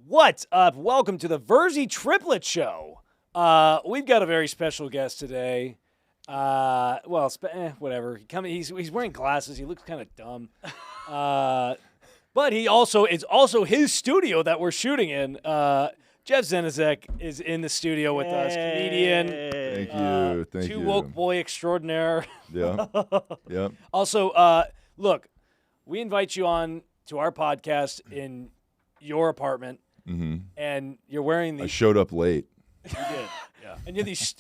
What's up? Welcome to the Virzi Triplets show. We've got a very special guest today. Whatever. He's wearing glasses. He looks kind of dumb. But it's also his studio that we're shooting in. Jeff Zenisek is in the studio with us. Comedian. Thank you. Two woke boy extraordinaire. Yeah. Yeah. Also, look, we invite you on to our podcast in your apartment, and you're wearing these. I showed up late. You did, yeah. And you're these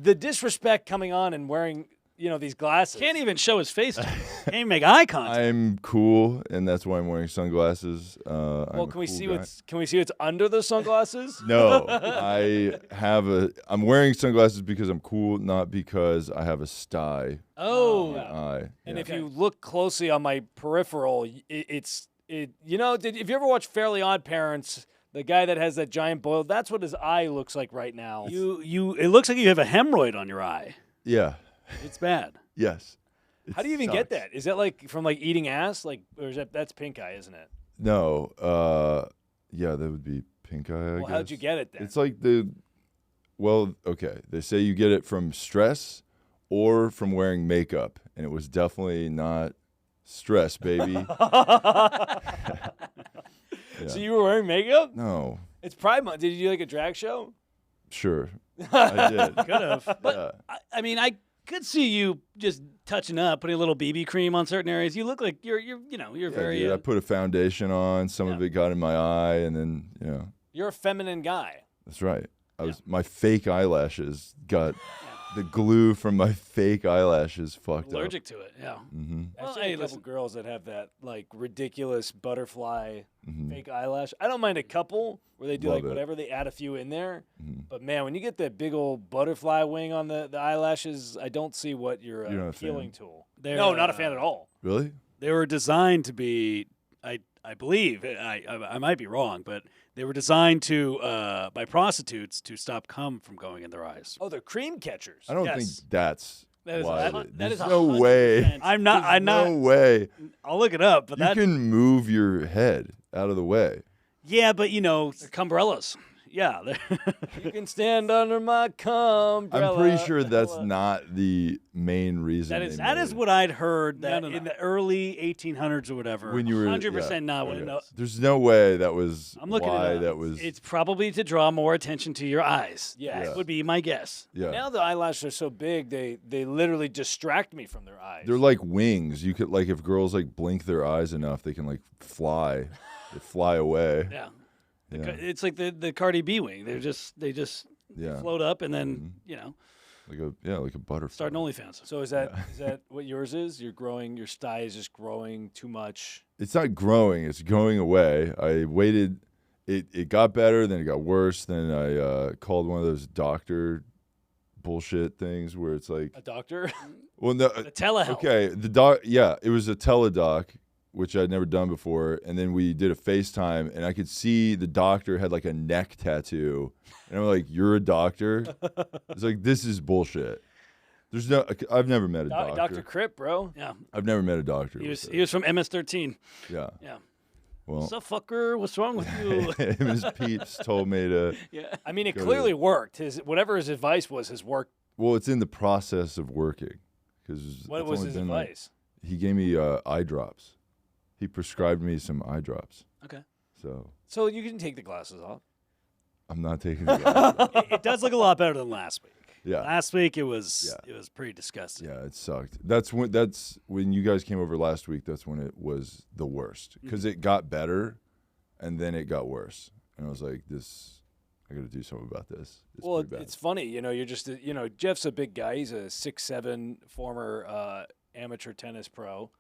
the disrespect coming on and wearing these glasses. Can't even show his face. Can't even make eye contact. I'm cool, and that's why I'm wearing sunglasses. Well, can we see what's under the sunglasses? No, I'm wearing sunglasses because I'm cool, not because I have a sty. Oh, Eye. And Yeah. if you look closely on my peripheral, if you ever watch Fairly Odd Parents, the guy that has that giant boil, that's what his eye looks like right now. it looks like you have a hemorrhoid on your eye. Yeah. It's bad. Yes. How do you even get that? Is that like from eating ass? Or is that's pink eye, isn't it? No. Yeah, that would be pink eye. I Well, guess. how'd you get it then? It's like okay. They say you get it from stress or from wearing makeup, and it was definitely not stress, baby. Yeah. So you were wearing makeup? No. It's Pride Month. Did you do like a drag show? Sure. I did. Could have. But Yeah. I mean, I could see you just touching up, putting a little BB cream on certain areas. You look like you're Yeah, very. dude, I put a foundation on. Some of it got in my eye, and then You're a feminine guy. that's right. My fake eyelashes got the glue from my fake eyelashes fucked allergic to it. Yeah. Mm-hmm. I've Well, seen hey, a couple listen. girls that have that ridiculous butterfly Mm-hmm. fake eyelash. I don't mind a couple where they do Love it. whatever, they add a few in there. Mm-hmm. But man, when you get that big old butterfly wing on the eyelashes, I don't see what your You're not a fan? healing tool. They're, No, not a fan at all. Really? They were designed to be. I believe I might be wrong, but they were designed to by prostitutes to stop cum from going in their eyes. Oh, they're cream catchers. I don't Yes. think that's That is why. that There's is no way. 100%. I'm not. No way. I'll look it up, but You that. can move your head out of the way. Yeah, but they're cumbrellas. Yeah. You can stand under my umbrella. I'm pretty sure that's not the main reason. That is what I'd heard that in the early 1800s or whatever. When you were 100% not. okay. No, There's no way that was I'm looking why it up. that was. It's probably to draw more attention to your eyes. Yes. That would be my guess. yeah. Now the eyelashes are so big, they literally distract me from their eyes. They're like wings. You could if girls blink their eyes enough, they can fly. They fly away. Yeah. Yeah. It's like the Cardi B wing. They just Yeah. float up and then Like a butterfly. start an OnlyFans. So is that what yours is? You're growing, your sty is just growing too much. It's not growing. It's going away. I waited. It got better. Then it got worse. Then I called one of those doctor bullshit things where it's like, A doctor? well, no, The telehealth. okay, the doc. Yeah, it was a teledoc, which I'd never done before. And then we did a FaceTime, and I could see the doctor had a neck tattoo, and I'm like, "You're a doctor?" It's like, this is bullshit. There's no. I've never met a doctor. Dr. Crip, bro. Yeah. I've never met a doctor. He with was from MS-13. yeah. Yeah. Well, What's up, fucker? What's wrong with you? Ms. Peeps told me to. Yeah. I mean, it Go to clearly worked. Whatever his advice was, his work. Well, it's in the process of working. Because What was his advice? He gave me eye drops. He prescribed me some eye drops. Okay. So you can take the glasses off. I'm not taking the eye drops. It does look a lot better than last week. Yeah. Last week it was pretty disgusting. Yeah, it sucked. That's when you guys came over last week. That's when it was the worst because it got better, and then it got worse. And I was like, I got to do something about this. It's Well, pretty bad. it's funny. You're just, Jeff's a big guy. He's a 6'7" former amateur tennis pro.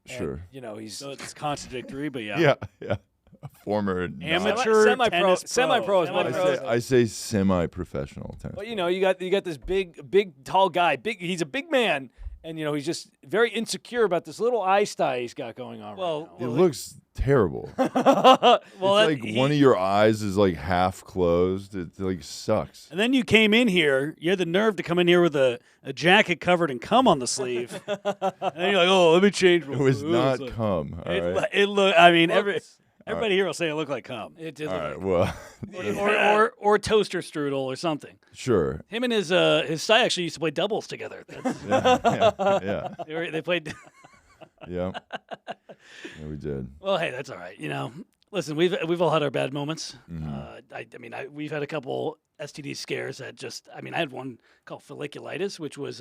And, Sure. He's So it's contradictory, but yeah. Yeah. A former Amateur semi-pro. tennis pro. Semi-pro is what it is. I say semi-professional tennis. But you got this big tall guy. He's a big man, and he's just very insecure about this little eye sty he's got going on. Well, It looks terrible. well, It's like one of your eyes is half closed. It sucks. And then you came in here. You had the nerve to come in here with a jacket covered in cum on the sleeve. And then you're like, "Oh, let me change." It was not cum. All right. It look. I mean, Everybody here will say I look like cum. It did All look right. like Well, Or toaster strudel or something. sure. Him and his Sai actually used to play doubles together. Yeah. They played. Yeah. Yeah, we did. Well, hey, that's all right. Listen, we've all had our bad moments. Mm-hmm. We've had a couple STD scares that just. I had one called folliculitis, which was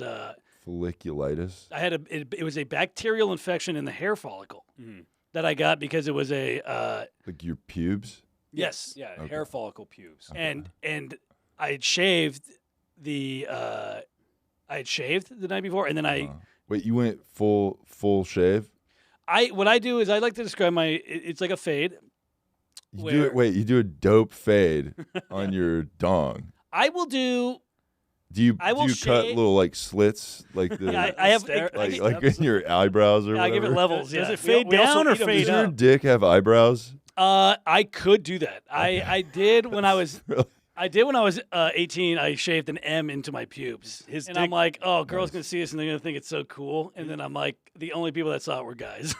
Folliculitis. I had it was a bacterial infection in the hair follicle that I got because it was a Like your pubes? yes, yeah, Okay. hair follicle pubes. and I had shaved the night before, and then Wait, you went full shave? what I do is I like to describe it's like a fade. You do a dope fade on your dong. I will do. Do you I will cut shave- little like slits like the Yeah, I have Stare- like in your eyebrows or I whatever? give it levels. Does Yeah. it fade We also down or eat 'em fade Does too. your dick have eyebrows? I could do that. I did when I was. Really? I did when I was 18. I shaved an M into my pubes, and I'm like, "Oh, girls gonna see this and they're gonna think it's so cool." And then I'm like, the only people that saw it were guys.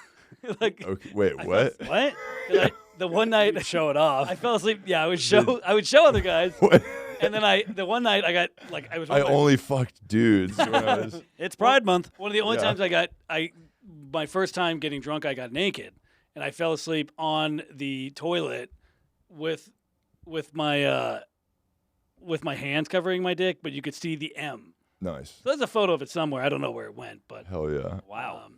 Like, Okay, wait, what? what? 'Cause the one night Show it off. I fell asleep. Yeah, I would show other guys, What? and then the one night I got like I was. I only fucked dudes when I was. It's Pride Month. One of the only Yeah. times my first time getting drunk, I got naked, and I fell asleep on the toilet with my hands covering my dick, but you could see the M. Nice. So there's a photo of it somewhere. I don't know where it went, but Hell yeah. Wow.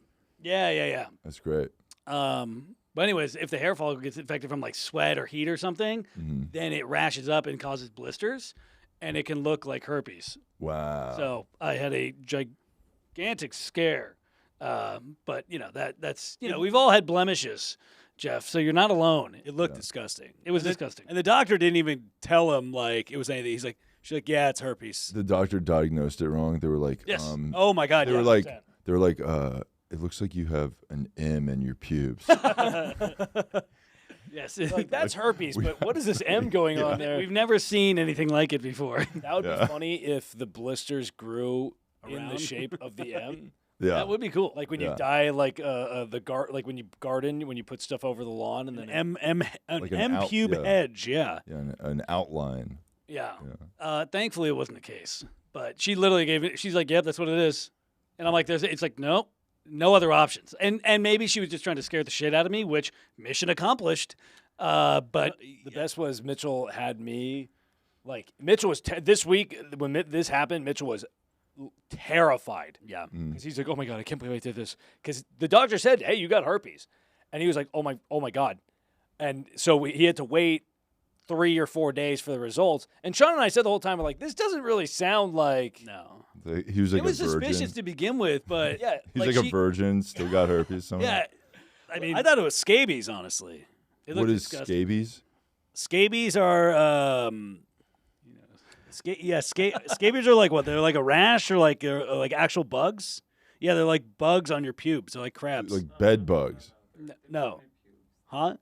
yeah. That's great. But anyways, if the hair follicle gets infected from like sweat or heat or something, Hmm. then it rashes up and causes blisters, and it can look like herpes. Wow. So I had a gigantic scare. But that's we've all had blemishes, Jeff. So you're not alone. It looked disgusting. It was disgusting. And the doctor didn't even tell him like it was anything. She's like, yeah, it's herpes. The doctor diagnosed it wrong. They were like, Yes. Oh my God. they yeah, were like, 100%. it looks like you have an M in your pubes. Yes. Like, that's herpes, but what is this M going on there? We've never seen anything like it before. That would Yeah. be funny if the blisters grew in the Around? shape of the M. Yeah. That would be cool. Like when you Yeah. dye like like when you garden, when you put stuff over the lawn and then an Like an M out- pube yeah. edge, yeah. Yeah, an outline. Yeah. Yeah. Thankfully, it wasn't the case. But she literally gave it. She's like, "Yep, that's what it is." And I'm like, It's like, nope, no other options. And maybe she was just trying to scare the shit out of me, which mission accomplished. But the best was Mitchell had me like Mitchell was this week when this happened. Mitchell was terrified. yeah, Because he's like, oh my God, I can't believe I did this. Because the doctor said, hey, you got herpes. And he was like, oh my God. And so he had to wait 3 or 4 days for the results. And Sean and I said the whole time, we're like, this doesn't really sound like. no, He was like it was a virgin. suspicious to begin with, but Yeah. He's like, a she- virgin, still got herpes. Somehow. yeah. I mean, I thought it was scabies, honestly. it What looked is disgusting. scabies? Scabies are, Scabies are like what? They're like a rash or like actual bugs. Yeah, they're like bugs on your pubes. They're like crabs. Like bed bugs. No, huh?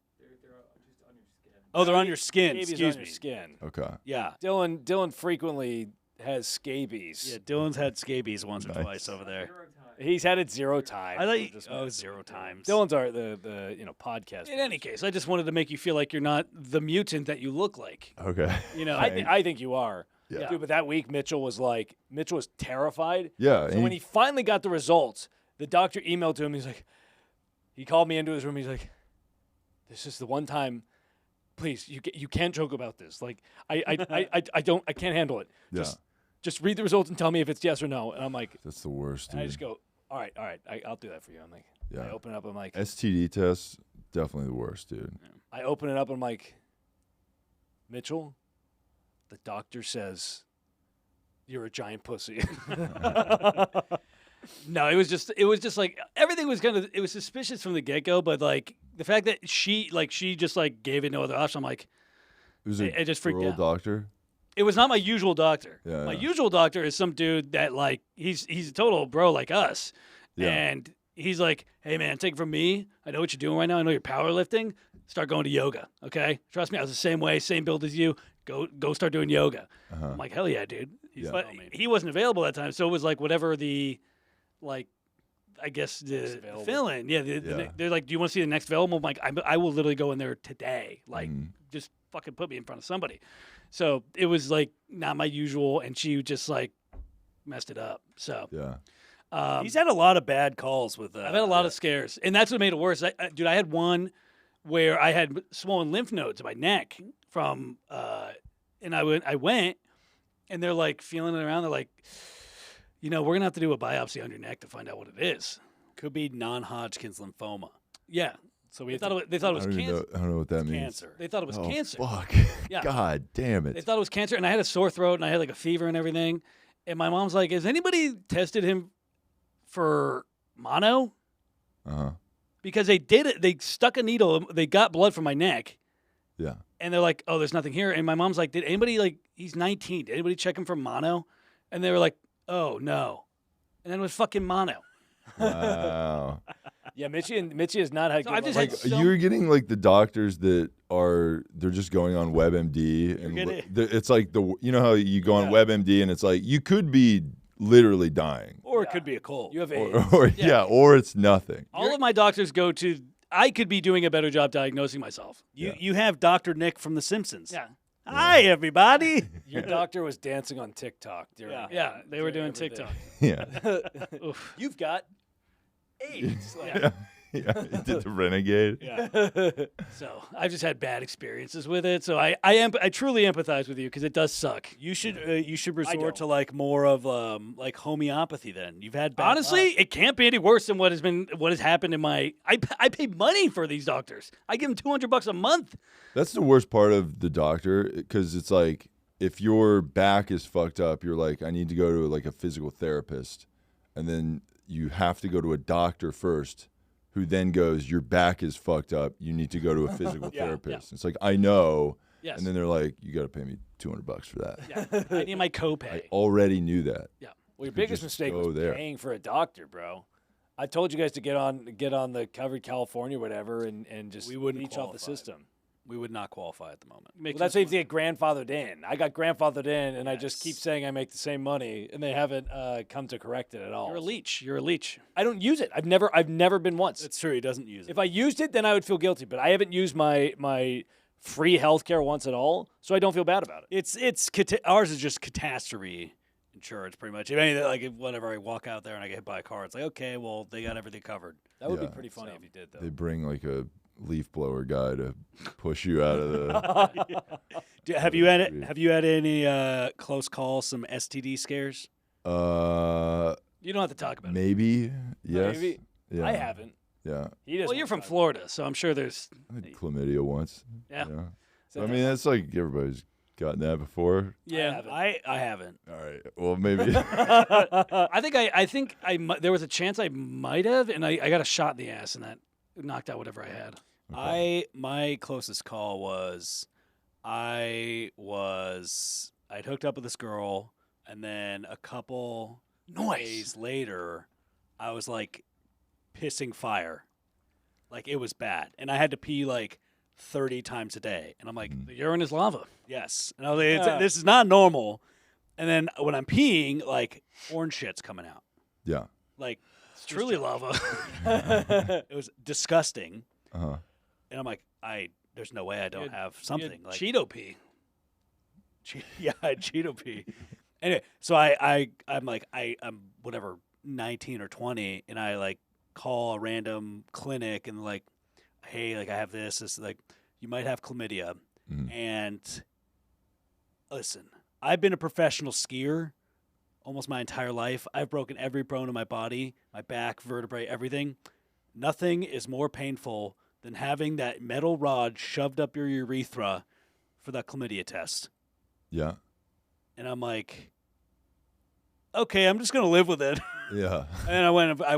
Oh, they're on your skin. scabies Excuse on me. your skin. Okay. Yeah, Dylan frequently has scabies. yeah. Dylan's had scabies once or Nice. twice over there. He's had it 0 times. I thought We're just- 0 times. Dylan's are the podcast. In any case, I just wanted to make you feel like you're not the mutant that you look like. Okay. You know, I think you are. Yeah. Dude, but that week Mitchell was terrified. Yeah. So and when he finally got the results, the doctor emailed to him. He's like, he called me into his room. He's like, this is the one time. Please, you can't joke about this. Like, I can't handle it. Yeah. Just read the results and tell me if it's yes or no. And I'm like, That's the worst, and dude. I just go, all right, I'll do that for you. I'm like, Yeah. I open it up. I'm like, STD test, definitely the worst, dude. I open it up. I'm like, Mitchell, the doctor says you're a giant pussy. no, it was just like everything was it was suspicious from the get go, but like the fact that she just like gave it no other option. I'm like, It was a I just freaked girl out. doctor. it was not my usual doctor. Yeah, My yeah. usual doctor is some dude that like he's a total bro like us, Yeah. and he's like, hey man, take it from me. I know what you're doing right now. I know you're powerlifting. Start going to yoga, okay? Trust me, I was the same way, same build as you. Go start doing yoga. Uh-huh. I'm like, hell yeah, dude. Yeah. But he wasn't available that time, so it was like whatever the like I guess the available. fill-in. Yeah, they're like, do you want to see the next available? I'm like, I will literally go in there today. Like, just fucking put me in front of somebody. So it was like not my usual, and she just like messed it up. So Yeah. He's had a lot of bad calls with that. I've had a lot of scares, and that's what made it worse. Dude, I had one where I had swollen lymph nodes in my neck from, and I went, and they're like feeling it around. They're like, we're gonna have to do a biopsy on your neck to find out what it is. Could be non-Hodgkin's lymphoma. Yeah. So They thought it was cancer. I don't know what that means. cancer. They thought it was cancer. Fuck. Yeah. God damn They it. thought it was cancer, and I had a sore throat, and I had like a fever and everything. And my mom's like, "Has anybody tested him for mono?" Uh-huh. Because they did it. They stuck a needle. They got blood from my neck, Yeah. and they're like, "Oh, there's nothing here." And my mom's like, "Did anybody he's 19? Did anybody check him for mono?" And they were like, "Oh no," and then it was fucking mono. Wow. Yeah, Mitchie has not had. So good I've just luck. had Like you're getting like the doctors that they're just going on WebMD and gonna- it's like how you go on WebMD and it's like you could be literally dying Or it could be a cold. You have AIDS. or it's nothing. All of my doctors go to. I could be doing a better job diagnosing myself. You have Dr. Nick from The Simpsons. Yeah. Hi, everybody. Your doctor was dancing on TikTok. Yeah, they were doing everything. TikTok. Yeah. Oof. You've got AIDS. Yeah. Yeah. He did the renegade. So I've just had bad experiences with it. So I truly empathize with you because it does suck. You should resort don't. to like more of like homeopathy. Then you've had bad Honestly, luck. it can't be any worse than what has happened in my. I pay money for these doctors. I give them $200 a month. That's the worst part of the doctor because it's like if your back is fucked up, you're like, I need to go to like a physical therapist, and then you have to go to a doctor first, who then goes, your back is fucked up. You need to go to a physical therapist. It's like I know, Yes. and then they're like, you got to pay me $200 for that. Yeah, I need my I copay. already knew that. Yeah. Well, your Could biggest just mistake go was there. paying for a doctor, bro. I told you guys to get on the covered California, whatever, and just We wouldn't leech off the qualify. system. We would not qualify at the moment. Well, that's why you have to get grandfathered in. I got grandfathered in, and I just keep saying I make the same money, and they haven't come to correct it at all. You're a leech. You're a leech. I don't use it. I've never been once. It's true. He doesn't use it. If I used it, then I would feel guilty. But I haven't used my free healthcare once at all, so I don't feel bad about it. Ours is just catastrophe insurance, pretty much. If anything, like whenever I walk out there and I get hit by a car, it's like, okay, well, they got everything covered. That would be Yeah. pretty funny if you did, though. They bring like a leaf blower guy to push you out of the. Have you had any close calls, some STD scares? You don't have to talk about it. Maybe yes. Maybe. Yeah. I haven't. Yeah, He doesn't. Well, you're from Florida, so I'm sure there's. I had chlamydia once. Yeah. Yeah. I mean, that's like everybody's gotten that before. Yeah. I haven't. All right. Well, maybe. I think there was a chance I might have, and I got a shot in the ass, and that knocked out whatever I had. My closest call was I'd hooked up with this girl, and then a couple days later, I was like pissing fire, like it was bad, and I had to pee like 30 times a day, and I'm like, The urine is lava. yes, and I was like, this is not normal. And then when I'm peeing, like orange shit's coming out, Yeah. like It's truly lava. it was disgusting, Uh-huh. and I'm like, there's no way I don't have something like Cheeto pee. Yeah, Cheeto pee. Anyway, so I'm like I'm whatever 19 or 20, and I like call a random clinic and like, hey, like I have this like you might have chlamydia, and listen, I've been a professional skier almost my entire life. I've broken every bone in my body, my back, vertebrae, everything. Nothing is more painful than having that metal rod shoved up your urethra for that chlamydia test. Yeah. And I'm like, okay, I'm just gonna live with it. Yeah. And I went, I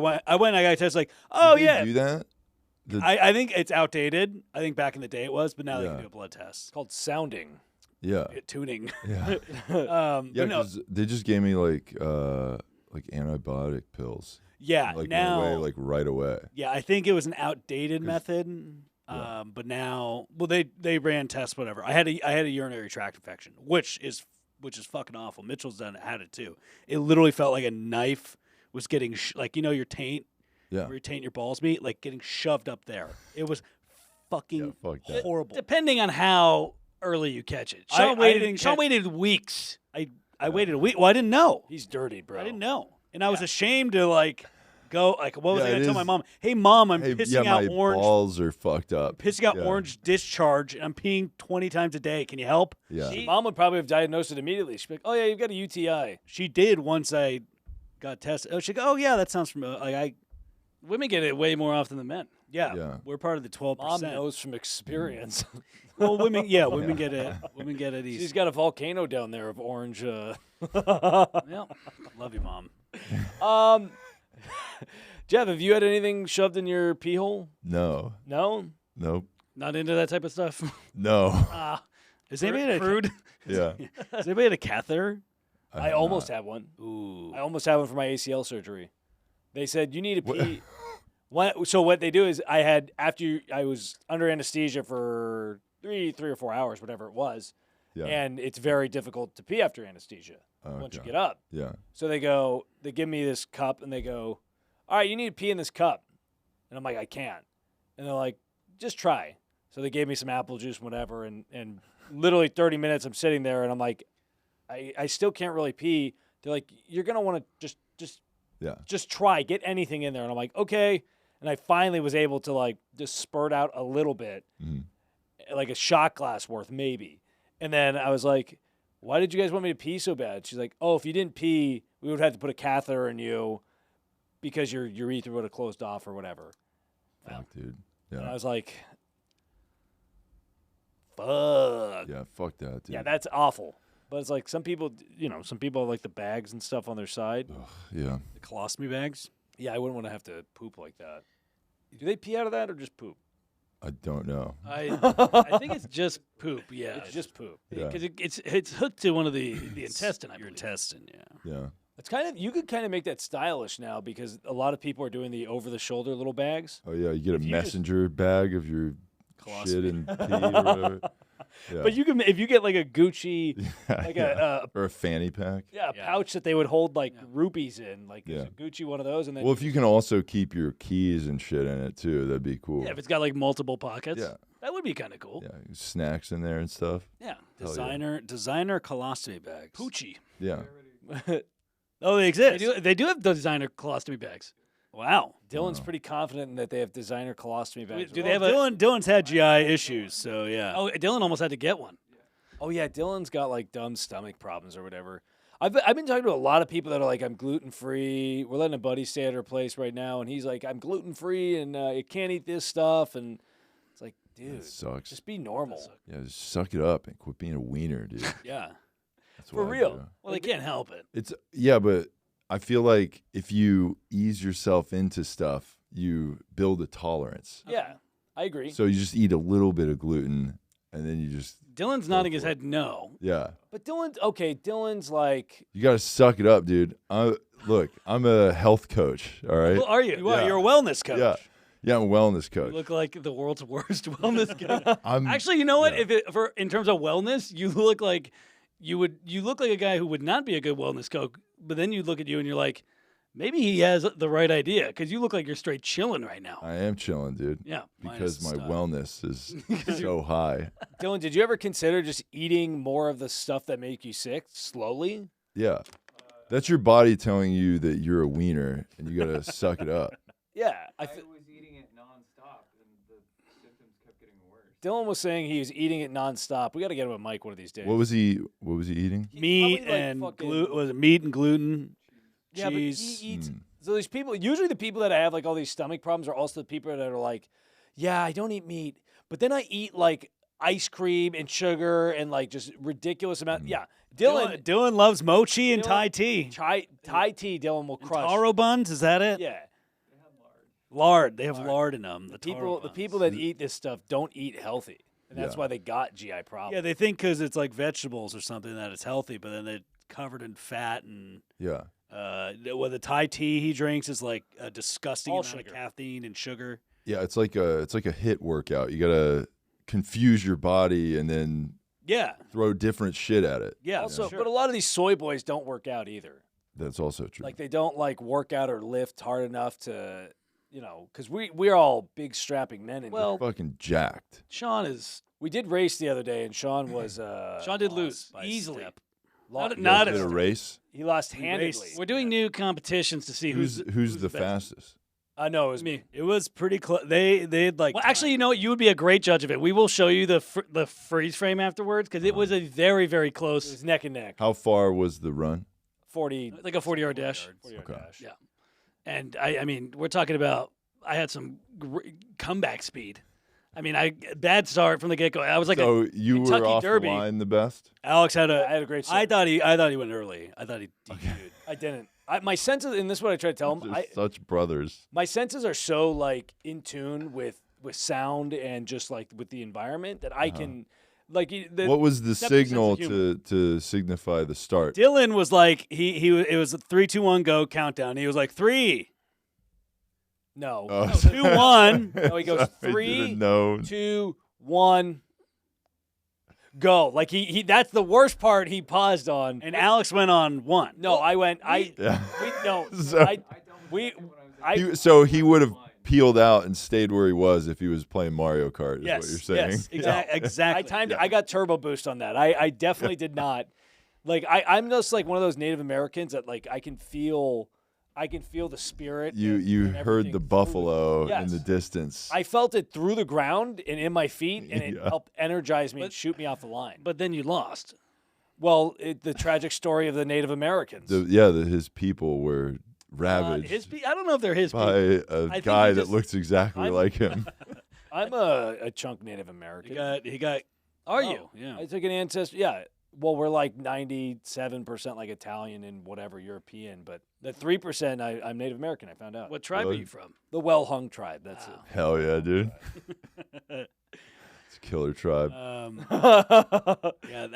got a test. Like, oh Did they yeah, do that? I think it's outdated. I think back in the day it was, but now they Yeah. can do a blood test. It's called sounding. Yeah. Tuning. Yeah. Yeah, Yeah. Because they just gave me like antibiotic pills. yeah. Like Now, went away, like right away. yeah, I think it was an outdated method. Yeah. But now, well, they ran tests, whatever. I had a urinary tract infection, which is fucking awful. Mitchell's had it too. It literally felt like a knife was getting like your taint Yeah. retain your balls meat, like getting shoved up there. It was fucking fuck that. horrible. Depending on how early you catch it. I didn't Sean catch- waited weeks. I waited a week. Well, I didn't know. He's dirty, bro. I didn't know, and I was ashamed to like go. Like, what was I Yeah, gonna it tell my is- mom? Hey, mom, I'm Hey, pissing yeah, out my orange. balls are fucked up. Pissing out Yeah. orange discharge, and I'm peeing 20 times a day. Can you help? Yeah. Mom would probably have diagnosed it immediately. She'd be like, "Oh yeah, you've got a UTI." She did once I got tested. Oh, she go, oh yeah, that sounds familiar. Like Women get it way more often than men. Yeah. we're part of the 12%. Mom knows from experience. Well, women get it. Women get it easy. She's got a volcano down there of orange. Yeah. Love you, mom. Jeff, have you had anything shoved in your pee hole? No. No. Nope. Not into that type of stuff. No. Is anybody at Crude. Yeah. Is anybody at a catheter? I have almost not. had one. Ooh. I almost had one for my ACL surgery. They said you need to pee. So what they do is I was under anesthesia for three or 4 hours, whatever it was, Yeah. and it's very difficult to pee after anesthesia once you Okay. get up. Yeah. So they give me this cup and they go, all right, you need to pee in this cup. And I'm like, I can't. And they're like, just try. So they gave me some apple juice and whatever. And literally 30 minutes I'm sitting there and I'm like, I still can't really pee. They're like, you're going to want to just try, get anything in there. And I'm like, okay. And I finally was able to like just spurt out a little bit, like a shot glass worth maybe. And then I was like, why did you guys want me to pee so bad? She's like, oh, if you didn't pee, we would have to put a catheter in you because your urethra would have closed off or whatever. Fuck, dude. And I Yeah. was like, fuck. Yeah. Fuck that, dude. Yeah, that's awful. But it's like some people have like the bags and stuff on their side. Yeah. The colostomy bags? Yeah, I wouldn't want to have to poop like that. Do they pee out of that or just poop? I don't know. I think it's just poop. Yeah, It's just poop. Yeah. because it's hooked to one of the intestine. Your intestine, yeah. Yeah. It's you could kind of make that stylish now because a lot of people are doing the over-the-shoulder little bags. Oh yeah. You get a you just- messenger bag of your shit Colostomy. and pee or whatever. Yeah. But if you get like a Gucci, like yeah. a or a fanny pack. yeah, a Yeah. pouch that they would hold like rupees in, like Yeah. is a Gucci one of those, and then Well, if you can also keep your keys and shit in it too, that'd be cool. Yeah, if it's got like multiple pockets, Yeah. that would be kind of cool. Yeah, snacks in there and stuff. Yeah, Hell yeah. Designer colostomy bags. Poochie. Yeah. Oh, they They exist. do have designer colostomy bags. Wow. Dylan's pretty confident in that they have designer colostomy bags. do Well, they have a- Dylan's had GI issues, so yeah. Oh, Dylan almost had to get one. Oh yeah, Dylan's got like dumb stomach problems or whatever. I've been talking to a lot of people that are like, I'm gluten free. We're letting a buddy stay at our place right now, and he's like, I'm gluten free and you can't eat this stuff, and it's like, dude, It sucks. just be normal. Yeah, just suck it up and quit being a wiener, dude. Yeah. That's For what I real. do. Well, they can't help it. It's but I feel like if you ease yourself into stuff, you build a tolerance. Yeah, I agree. So you just eat a little bit of gluten, and then you just Dylan's nodding his head no. yeah. But Dylan's like, You gotta suck it up, dude. Look, I'm a health coach. All right. Well, are you? You are. You're a wellness coach. Yeah. Yeah, I'm a wellness You coach. look like the world's worst wellness guy. I'm Actually, you know what? yeah. In terms of wellness, you look like you look like a guy who would not be a good wellness coach. But then you look at you and you're like, maybe he has the right idea because you look like you're straight chilling right now. I am chilling, dude. Yeah. Because my style. wellness is so high. Dylan, did you ever consider just eating more of the stuff that make you sick slowly? Yeah. That's your body telling you that you're a wiener and you gotta suck it up. Yeah, I was eating it nonstop, and the symptoms kept getting worse. Dylan was saying he was eating it nonstop. We got to get him a mic one of these days. What was he eating? Meat probably, like, and fucking- gluten. Was it meat and gluten? Yeah, cheese. but he eats. Mm. So these people, usually the people that have like all these stomach problems are also the people that are like, yeah, I don't eat meat, but then I eat like ice cream and sugar and like just ridiculous amount. Yeah, Dylan loves mochi and Dylan- Thai tea. Thai tea. Dylan will And crush. taro buns, is that it? Yeah, Lard. They have lard in them. The the taro people buns. that eat this stuff don't eat healthy, and that's Yeah. why they got GI problems. Yeah, they think because it's like vegetables or something that it's healthy, but then they're covered in fat and Yeah. well, the Thai tea he drinks is like a disgusting All amount sugar. of caffeine and sugar. Yeah, it's like a HIIT workout. You gotta confuse your body and then Yeah, throw different shit at it. yeah. Also, sure. but a lot of these soy boys don't work out either. That's also true. Like they don't like work out or lift hard enough to you know, because we're all big strapping men. In Well, Fucking jacked. Sean is. we did race the other day, and Sean was Sean did lost lose by a easily. step. Not, You not guys a did a race. He lost We handedly. raced. We're doing new competitions to see Who's the best. fastest? No, it was Me. It was pretty close. They'd like. Well, actually, you know what? You would be a great judge of it. We will show you the freeze frame afterwards because it was a very, very It close, was neck and neck. How far was the run? 40, like a 40-yard dash. 40-yard Okay. dash. Yeah. And I mean, we're talking about. I had some comeback speed. I mean, bad start from the get go. I was like, So you were Kentucky off Derby. the line the best. Alex had I had a great I start. thought he went early. I thought he DQ'd. I didn't. My senses, and this is what I try to tell him. They're such brothers. My senses are so like in tune with sound and just like with the environment that I can like. What was the 7% of signal humor. to signify the start? Dylan was like it was a 3, 2, 1 go countdown. He was like 3, No. Oh, 2, 1. No, he goes I 3, didn't know. 2, 1, go. Like he that's the worst part he paused on. And Alex went on 1. No, I went. Yeah. No. So- I He would have peeled out and stayed where he was if he was playing Mario Kart. Is Yes, what you're saying? yes, exactly. I timed. Yeah. I got turbo boost on that. I definitely did not. Like I'm just like one of those Native Americans that like I can feel the spirit. You and heard everything the through buffalo in Yes. the distance. I felt it through the ground and in my feet, and it Yeah. helped energize me and shoot me off the line. but then you lost. Well, the tragic story of the Native Americans. His people were ravaged I don't know if they're his by people. a think guy he that just- looks exactly I'm- like him. I'm a chunk Native American. He got. Are Oh, you? Yeah. I took an ancestor. Yeah. Well, we're like 97% like Italian and whatever European, but the 3% I'm Native American. I found out. What tribe are Really? you from? The well hung tribe. That's Wow. Hell yeah, dude. It's a killer tribe. it. Yeah,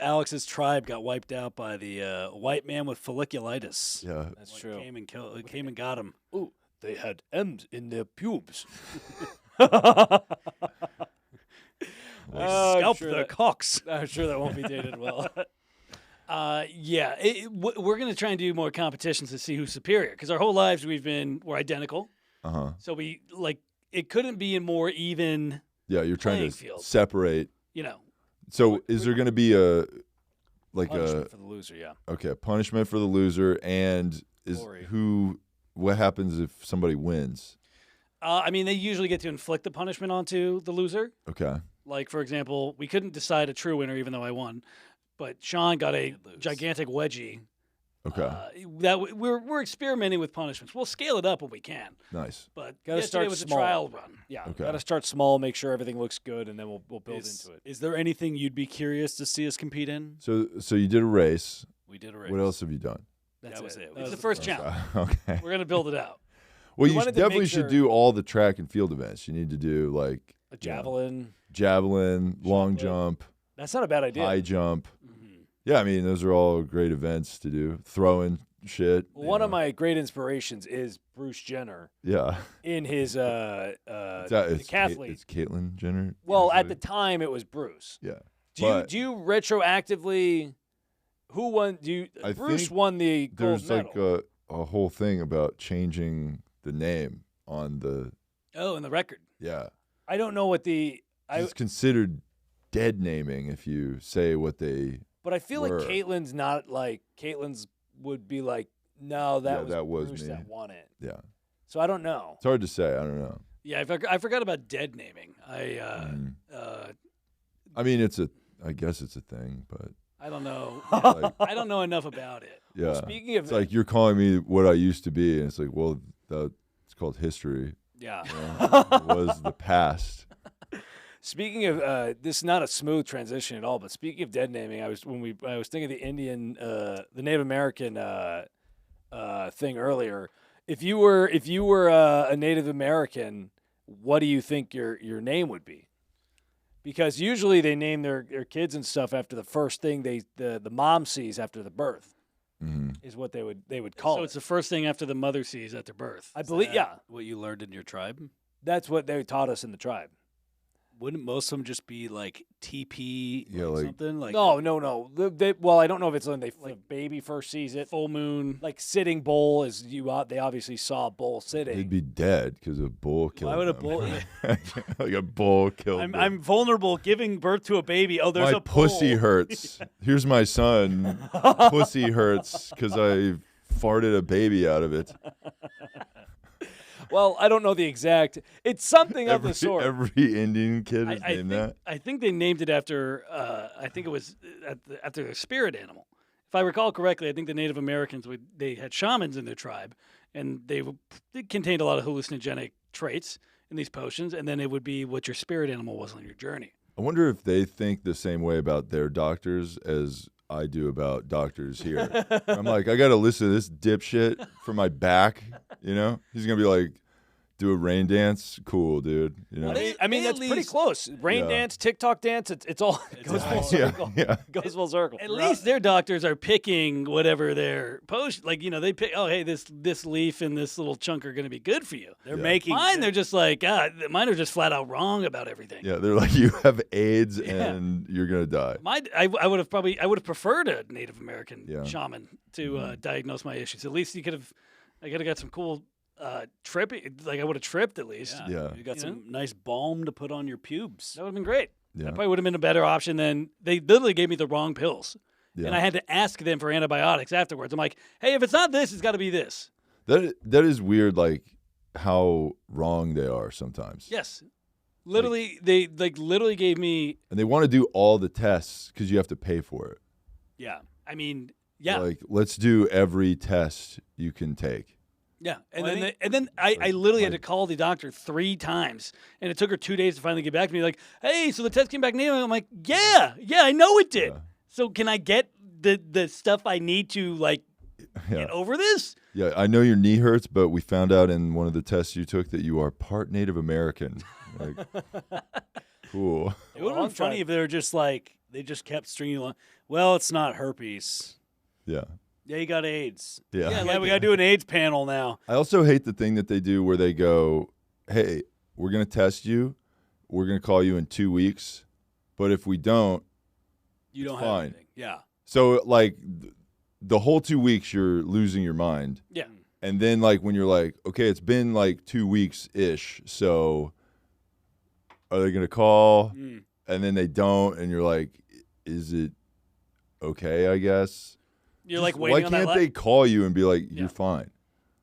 Alex's tribe got wiped out by the white man with folliculitis. Yeah. That's true. Came and got him. Ooh, they had M's in their pubes. Scalp their cocks. I'm sure that won't be dated well. Yeah, we're going to try and do more competitions to see who's superior because our whole lives we're identical. Uh-huh. So it couldn't be a more even, Yeah, you're trying Playing to field. separate. you know. So is there going to be a Punishment for the loser, yeah. punishment for the loser, and Glory. what happens if somebody wins? I mean, they usually get to inflict the punishment onto the loser. Okay. Like, for example, we couldn't decide a true winner even though I won, but Sean got a Did lose. gigantic wedgie. Okay. We're experimenting with punishments. We'll scale it up when we can, Nice. but Gotta yesterday start was small. a trial run. Yeah, Okay. got to start small, make sure everything looks good, and then we'll build into it. Is there anything you'd be curious to see us compete in? So you did a race. We did a race. What else have you done? That was it. It's the first challenge. Okay. We're gonna build it out. Well, We you wanted to definitely make should sure- do all the track and field events. You need to do like A javelin. javelin, long Shot put. jump, That's not a bad idea. high jump. Mm-hmm. Yeah, I mean those are all great events to do. Throwing shit. One you of know. my great inspirations is Bruce Jenner Yeah. in his It's decathlete. It's Caitlyn Jenner. Well, at actually. the time it was Bruce. Yeah. Do you retroactively? Who won? I Bruce think won the gold There's medal. like a whole thing about changing the name on the Oh, and the record. yeah. I don't know what the. It's considered dead naming if you say what they. But I feel were. like Caitlyn's not like Caitlyn's would be like, no, that Yeah, was that was Bruce me. that won it. Yeah. So I don't know. It's hard to say. I don't know. Yeah, I forgot about dead naming. Mm. Uh, I mean, I guess it's a thing, but I don't know. like, I don't know enough about it. yeah. Speaking of It's like you're calling me what I used to be, and it's like, well, it's called history. yeah. You know? It was the past. Speaking of this is not a smooth transition at all, but speaking of dead naming, I was thinking of the Indian, the Native American thing earlier. If you were a Native American, what do you think your name would be? Because usually they name their kids and stuff after the first thing the mom sees after the birth Hmm. is what they would call So it. it's the first thing after the mother sees at their birth. I believe, yeah, What you learned in your tribe? that's what they taught us in the tribe. Wouldn't most of them just be like TP Yeah, or like- something? Like No. Well, I don't know if it's when the baby first sees it. Full moon. Like sitting bull is they obviously saw a bull sitting. They'd be dead because a bull killed Why would a them. bull? Like a bull killed them. I'm vulnerable giving birth to a baby. Oh, there's my a pussy bull. hurts. Here's my son. Pussy hurts because I farted a baby out of it. Well, I don't know the exact. It's something of the sort. Every Indian kid is I named think, that. I think they named it after. I think it was after their spirit animal. If I recall correctly, I think the Native Americans they had shamans in their tribe, and they contained a lot of hallucinogenic traits in these potions, and then it would be what your spirit animal was on your journey. I wonder if they think the same way about their doctors as I do about doctors here. I'm like, I got to listen to this dipshit for my back. You know, he's gonna be like, do a rain dance. Cool, dude. You know, I mean, they that's at pretty least- close. Rain Yeah. dance, TikTok dance. It's all it goes full yeah, circle. yeah. Goes full circle. At least their doctors are picking whatever their potion. Like they pick. Oh, hey, this leaf and this little chunk are going to be good for you. They're Yeah. making Mine, they're just like, mine are just flat out wrong about everything. Yeah, they're like, you have AIDS and you're gonna die. I would have preferred a Native American Yeah. shaman to diagnose my issues. At least I could have got some cool tripping. Like I would have tripped at least. Yeah. You got You some nice balm to put on your pubes. That would have been great. Yeah, That probably would have been a better option than they literally gave me the wrong pills. yeah. And I had to ask them for antibiotics afterwards. I'm like, hey, if it's not this, it's got to be this. That is weird. Like how wrong they are sometimes. Yes. Literally, they literally gave me, And they want to do all the tests because you have to pay for it. Yeah. I mean, yeah. Like, let's do every test you can take. Yeah, and Well, I then think- I literally had to like- call the doctor 3 times, and it took her 2 days to finally get back to me. Like, hey, so the test came back negative. I'm like, yeah, I know it did. Yeah. So can I get the stuff I need to like Yeah. get over this? Yeah, I know your knee hurts, but we found out in one of the tests you took that you are part Native American. Like, cool. It would have Well, been funny I'm if they were just like they just kept stringing along. Well, it's not herpes. Yeah. Yeah, you got AIDS. Yeah. Yeah, we got to do an AIDS panel now. I also hate the thing that they do where they go, hey, we're going to test you. We're going to call you in 2 weeks. But if we don't, You don't Fine. have anything. Yeah. so like the whole 2 weeks, you're losing your mind. Yeah. And then like when you're like, okay, it's been like 2 weeks-ish. So are they going to call? Mm. And then they don't. And you're like, is it okay, I guess? You're like Just- waiting why on that. can't they call you and be like, Yeah. you're fine?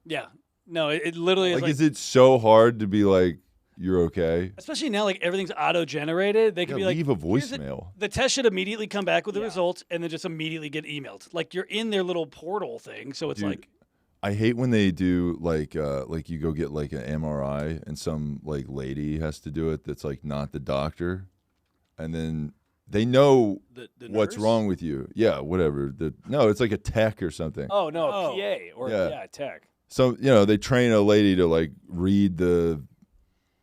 Yeah. No, it literally is Like, like, is it so hard to be like, you're okay? especially now, like everything's auto-generated. They can Yeah, be like, leave a "Here's the- voicemail. The test should immediately come back with the Yeah. results, and then just immediately get emailed. Like you're in their little portal thing, so it's Dude, like, I hate when they do like you go get like an MRI and some like lady has to do it that's like not the doctor, and then they know The what's nurse? wrong with you. Yeah, whatever. No, it's like a tech or something. Oh no, Oh. PA or Yeah. tech. So they train a lady to like read the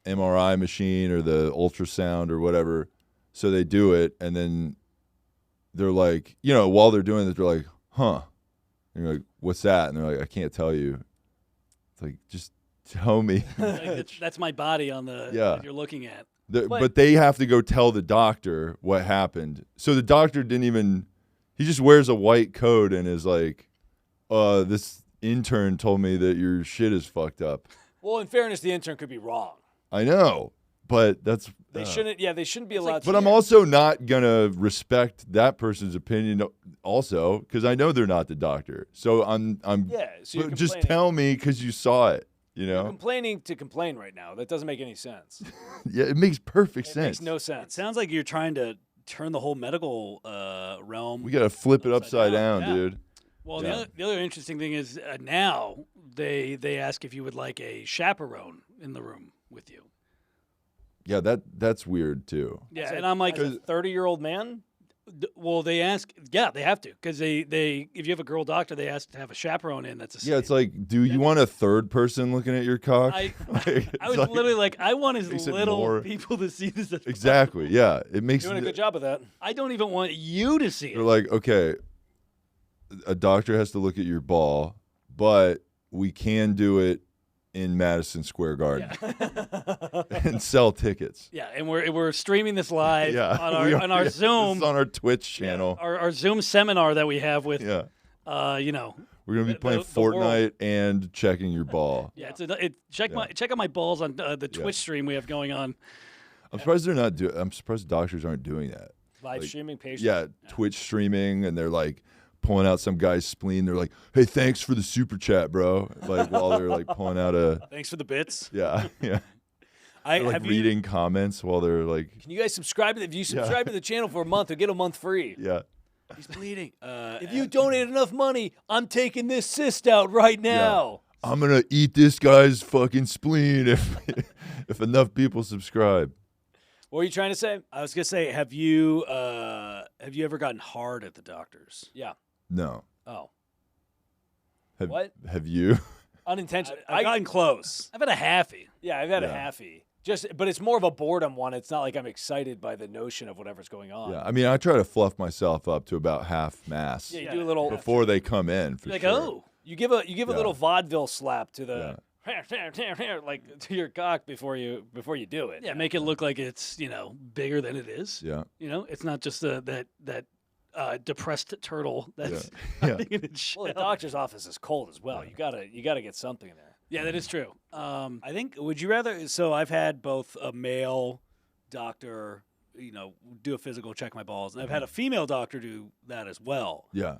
MRI machine or the ultrasound or whatever. So they do it, and then they're like, while they're doing it, they're like, huh. And you're like, what's that? And they're like, I can't tell you. It's like, just tell me. that's my body on the Yeah. that you're looking at. But they have to go tell the doctor what happened. So the doctor he just wears a white coat and is like, this intern told me that your shit is fucked up. Well, in fairness, the intern could be wrong. I know, but that's They shouldn't. Yeah, they shouldn't be It's allowed. like- to But I'm also not gonna respect that person's opinion, also, because I know they're not the doctor. So I'm. Yeah, so you're but just complaining. tell me because you saw it. You're complaining to complain right now. That doesn't make any sense. Yeah, it makes perfect It sense. makes no It sense. sounds like you're trying to turn the whole medical realm. We gotta flip it Upside upside down, down, yeah. dude. Well, Yeah. the other interesting thing is now they ask if you would like a chaperone in the room with you. Yeah, that's weird too. Yeah, As a- and I'm like, as a 30-year-old man. well, they ask, yeah, they have to because they if you have a girl doctor, they ask to have a chaperone in. That's a Yeah, it's like, do you want a third person looking at your cock? I Like, I was it's like- literally like, I want as makes it little more- people to see this. As exactly. Yeah, it makes. Doing a good job of that. I don't even want you to see it. They're like, okay, a doctor has to look at your ball, but we can do it in Madison Square Garden and sell tickets. Yeah, and we're streaming this live Yeah, on our Zoom. This is on our Twitch channel. Our Zoom seminar that we have with Yeah. We're gonna be playing the world. Fortnite and checking your ball. Yeah, check out my balls on the Twitch stream we have going on. I'm surprised they're not I'm surprised doctors aren't doing that. Live streaming patients. Yeah, Twitch streaming, and they're like pulling out some guy's spleen. They're like, "Hey, thanks for the super chat, bro." Like while they're like pulling out a Thanks for the bits. yeah. They're like have reading comments while they're like Can you guys subscribe? If you subscribe to the channel for a month, you'll get a month free. yeah. He's bleeding. If you donate enough money, I'm taking this cyst out right now. I'm gonna eat this guy's fucking spleen if enough people subscribe. What were you trying to say? I was gonna say, have you ever gotten hard at the doctors? Yeah. No. Oh. Have, What? Have you? Unintentional. I've gotten close. I've had a halfie. Yeah, I've had a Yeah. halfie. But it's more of a boredom one. It's not like I'm excited by the notion of whatever's going on. Yeah. I mean, I try to fluff myself up to about half mass Yeah, you do a little. before they come in. For You're like, sure. oh, You give a Yeah. little vaudeville slap to the like to your cock before you do it. yeah, make it look like it's bigger than it is. Yeah. It's not just that depressed turtle that's Yeah. hiding in its Well, the shell. doctor's office is cold as well. You gotta get something in there. Yeah, that is true. I think. Would you rather? So I've had both a male doctor, do a physical, check my balls, and I've had a female doctor do that as well. Yeah.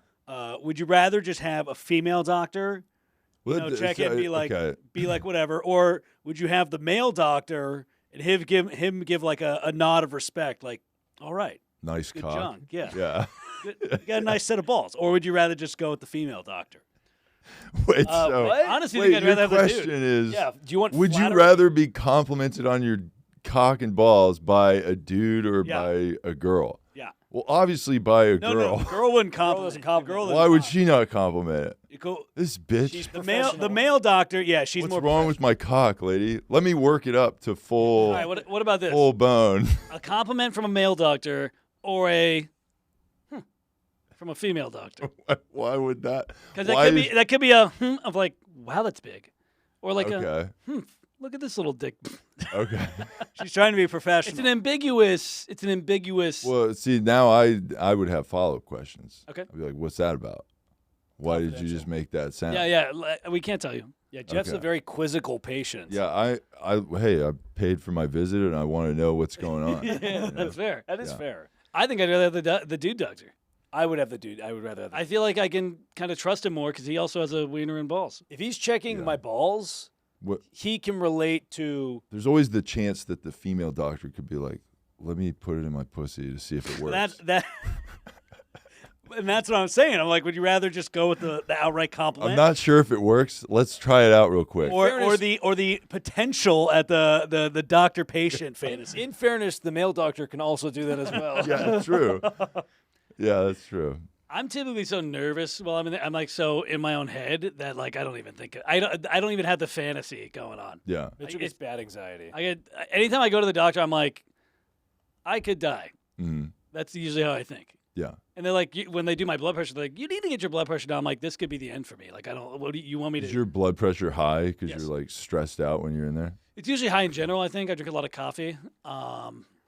Would you rather just have a female doctor, Well, check in, be like, okay. whatever, or would you have the male doctor and him give like a nod of respect, like, all right, Nice good cock. job, yeah, Yeah. good, you got a nice set of balls, or would you rather just go with the female doctor? Wait. So what? Honestly, I wait, think I'd your rather have the question dude. is: Yeah. Do you want? would you flattery? rather be complimented on your cock and balls by a dude or Yeah. by a girl? Yeah. Well, obviously by a No, girl. no, the girl wouldn't doesn't compliment. compliment. The girl Why would she not compliment it? You go, This bitch. She's the professional. male doctor, yeah, she's What's more wrong with my cock, lady? Let me work it up to full All right, what about this? full bone. A compliment from a male doctor or from a female doctor? Why would that? Because Why that could be a of like, wow, that's big, or like Okay. look at this little dick. Okay. She's trying to be professional. It's an ambiguous. Well, see, now I would have follow-up questions. Okay. I'd be like, what's that about? Why did you just make that sound? Yeah. We can't tell you. Yeah, Jeff's Okay. a very quizzical patient. Yeah, hey, I paid for my visit and I want to know what's going on. Yeah, that's fair. That is Yeah. fair. I think I'd rather have the dude doctor. I would have the dude. I would rather have the I feel like I can kind of trust him more because he also has a wiener and balls. If he's checking Yeah. my balls, What, he can relate to. there's always the chance that the female doctor could be like, let me put it in my pussy to see if it works. And that's what I'm saying. I'm like, would you rather just go with the outright compliment? I'm not sure if it works. Let's try it out real quick. or the potential at the doctor patient fantasy. In fairness, the male doctor can also do that as well. Yeah, that's true. Yeah, that's true. I'm typically so nervous. Well, I'm like so in my own head that like I don't even think I don't even have the fantasy going on. Yeah. Mitchell gets bad anxiety. I get anytime I go to the doctor, I'm like, I could die. hmm That's usually how I think. Yeah. And they're like, when they do my blood pressure, they're like, you need to get your blood pressure down. I'm like, this could be the end for me. Like, I don't. What do you want me to? Is your blood pressure high because Yes. you're like stressed out when you're in there? It's usually high in general. I think I drink a lot of coffee.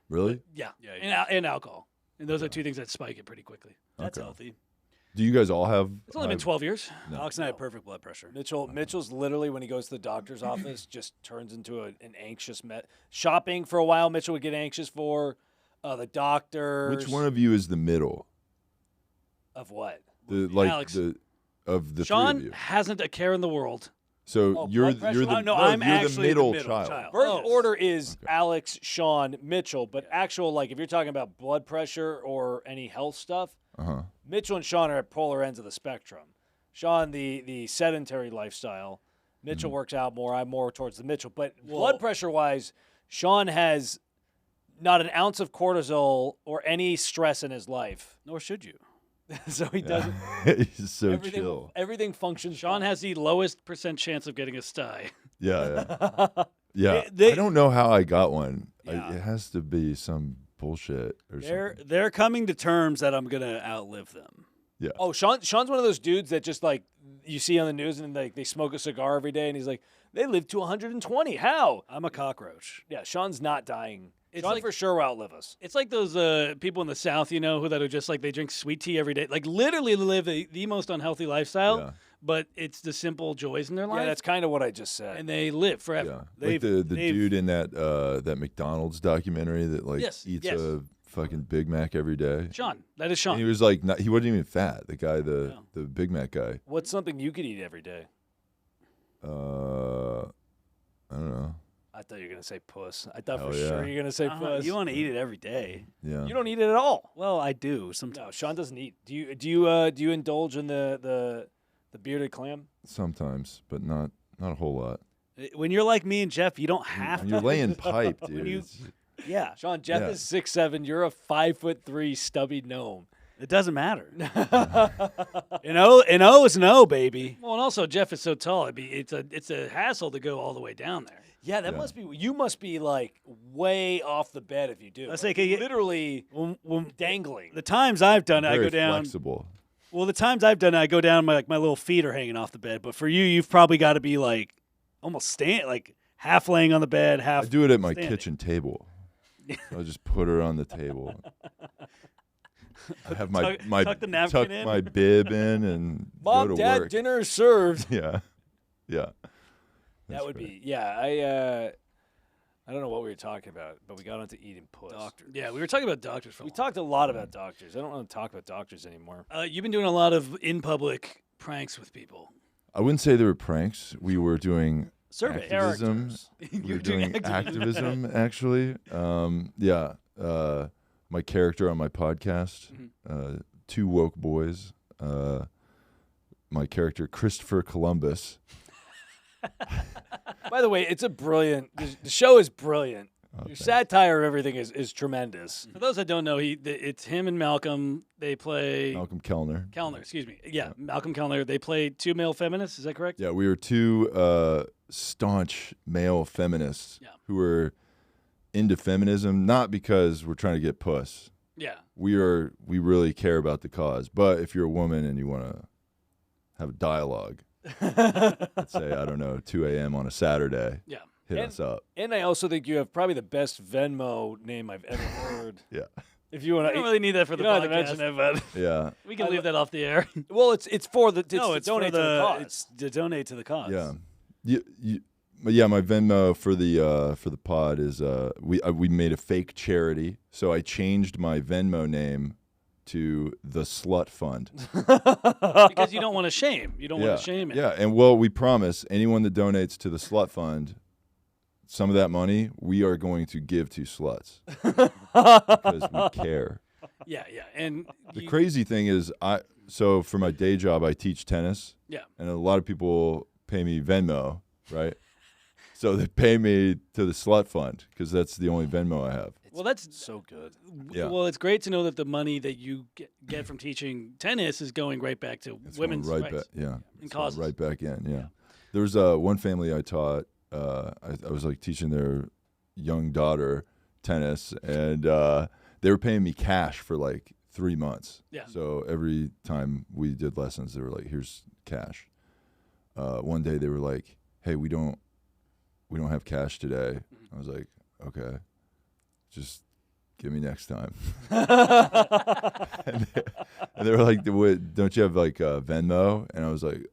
Really? Yeah, Yeah, and alcohol. And those are two things that spike it pretty quickly. That's Okay. healthy. Do you guys all have? It's only been 12 years. No. Alex and I have perfect blood pressure. Mitchell's literally when he goes to the doctor's office just turns into an anxious shopping for a while. Mitchell would get anxious for the doctors. Which one of you is the middle? of what? The like Alex. the of the three Sean of you. hasn't a care in the world. So Oh, you're blood pressure? you're the Oh, no, no, I'm you're actually the the middle, middle child. child. Birth Oh. order is Okay. Alex, Sean, Mitchell, but actual like if you're talking about blood pressure or any health stuff, Uh-huh. Mitchell and Sean are at polar ends of the spectrum. Sean, the sedentary lifestyle. Mitchell works out more. I'm more towards the Mitchell. But blood pressure wise, Sean has not an ounce of cortisol or any stress in his life. Nor should you. So he doesn't. He's so everything, chill. everything functions. Sean has the lowest percent chance of getting a sty. Yeah, yeah. They- I don't know how I got one. Yeah. It has to be some bullshit or something. They're coming to terms that I'm gonna outlive them. Yeah. Oh, Sean's one of those dudes that just like you see on the news and like they smoke a cigar every day and he's like, They live to 120. How? I'm a cockroach. Yeah, Sean's not dying. It's Sean like- for sure will outlive us. It's like those people in the South, you know, who that are just like they drink sweet tea every day, like literally live the most unhealthy lifestyle. Yeah. But it's the simple joys in their life, Yeah, that's kind of what I just said. and they live Yeah, forever. like the dude in that McDonald's documentary that like Yes, eats yes. a fucking Big Mac every day. That is And Sean. he was like, he wasn't even fat. The guy, the No. Big Mac guy. What's something you could eat every day? I don't know. I thought you were gonna say puss. I thought Hell for yeah. sure you're gonna say puss. You want to eat it every day? Yeah. You don't eat it at all. Well, I do sometimes. No, Sean doesn't eat. Do you indulge in the bearded clam? Sometimes, but not a whole lot. When you're like me and Jeff, you don't have When to. you're laying pipe, dude. When you- it's- Yeah, Sean, Jeff Yeah. is 6'7". You're a 5'3" stubby gnome. it doesn't matter. An O is an O, baby. Well, and also Jeff is so tall. It's a hassle to go all the way down there. Yeah, that Yeah. must be. You must be like way off the bed if you do. Let's Like, say, can you- literally When dangling. the times I've done it, I very go down. flexible. Well, the times I've done it, I go down. My little feet are hanging off the bed. But for you, you've probably got to be like almost like half laying on the bed, I half. do it at my standing. kitchen table. So I just put her on the table. I have my tuck the napkin tuck in. my bib in and Mom, go to Dad, work. dinner is served. Yeah, yeah. That That's would great. be. Yeah, I don't know what we were talking about, but we got onto eating puss. Doctor. Yeah, we were talking about doctors for a We while. talked a lot about doctors. I don't want to talk about doctors anymore. You've been doing a lot of in-public pranks with people. I wouldn't say they were pranks. We were doing Survey activism. We You're were doing activism. activism, actually. Yeah. My character on my podcast, Two Woke Boys. My character, Christopher Columbus. By the way, it's a brilliant. The show is brilliant. Your thanks. satire of everything is tremendous. For those that don't know, it's him and Malcolm. They play Malcolm Kellner. Kellner. Excuse me. Yeah, Malcolm Kellner. They play two male feminists. Is that correct? Yeah, we were two staunch male feminists Yeah. who were into feminism, not because we're trying to get puss. Yeah. We really care about the cause. But if you're a woman and you want to have a dialogue, let's say, I don't know, 2 a.m. on a Saturday, Yeah. hit And- us up. And I also think you have probably the best Venmo name I've ever heard. Yeah. If you want I don't really need that for you the don't have to podcast. mention it, but Yeah. We can leave that off the air. well, it's for the No, to it's donate for to the cause. It's to donate to the cause. Yeah. But yeah, my Venmo for the pod is we made a fake charity, so I changed my Venmo name to the Slut Fund. Because you don't want to shame. You don't want to shame it. Yeah, and well, we promise anyone that donates to the Slut Fund, some of that money we are going to give to sluts because we care. Yeah, yeah. And The crazy thing is, so for my day job, I teach tennis. Yeah. And a lot of people pay me Venmo, right? So they pay me to the Slut Fund because that's the only Venmo I have. well, that's so good. Yeah. Well, it's great to know that the money that you get from teaching tennis is going right back to It's going women's right rights. back, yeah. And It's going causes. right back in, yeah. There was one family I taught. I was like teaching their young daughter tennis, and they were paying me cash for like 3 months. Yeah. So every time we did lessons, they were like, "Here's cash." One day they were like, "Hey, we don't have cash today." I was like, "Okay, just give me next time." and they were like, "Wait, don't you have like Venmo?" And I was like,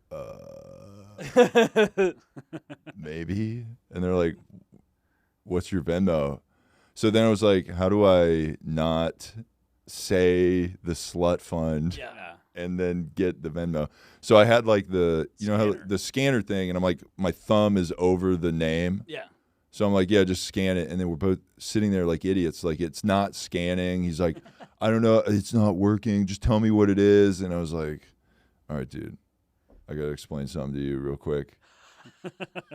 maybe. And they're like, "What's your Venmo?" So then I was like, how do I not say the Slut Fund Yeah. and then get the Venmo? So I had like the, you know, how Scanner. the scanner thing, and I'm like, my thumb is over the name. Yeah. So I'm like, yeah, just scan it. And then we're both sitting there like idiots. Like, it's not scanning. He's like, I don't know. It's not working. Just tell me what it is. And I was like, all right, dude, I got to explain something to you real quick.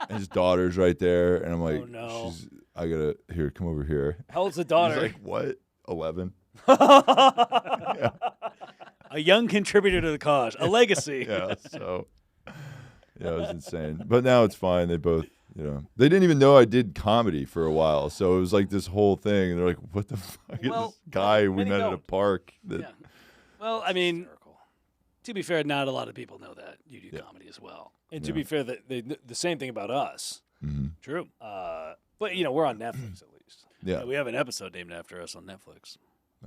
And his daughter's right there. And I'm like, Oh, no. here, come over here. How old's the He's daughter? like, what? 11? A young contributor to the cause, a legacy. Yeah. So, yeah, it was insane. But now it's fine. They both, you know, they didn't even know I did comedy for a while. So it was like this whole thing. And they're like, what the fuck is Well, this guy we many met at a don't. park? That, Yeah. Well, I mean, To be fair, not a lot of people know that you do Yeah. comedy as well. And to be fair, the same thing about us. Mm-hmm. True. But we're on Netflix at least. Yeah. We have an episode named after us on Netflix.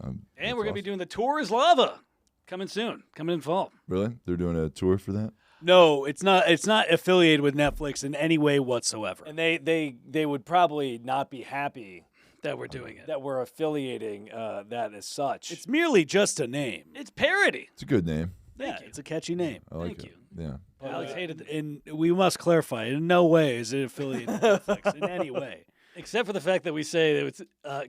And we're going to be doing the Tour is Lava coming soon, coming in fall. Really? They're doing a tour for that? No, it's not. It's not affiliated with Netflix in any way whatsoever. And they would probably not be happy That we're doing it. that we're affiliating that as such. It's merely just a name. It's parody. It's a good name. Yeah, it's a catchy name. I like Thank it. you. Yeah. Alex hated it. And we must clarify, in no way is it affiliated with Netflix in any way. Except for the fact that we say that it's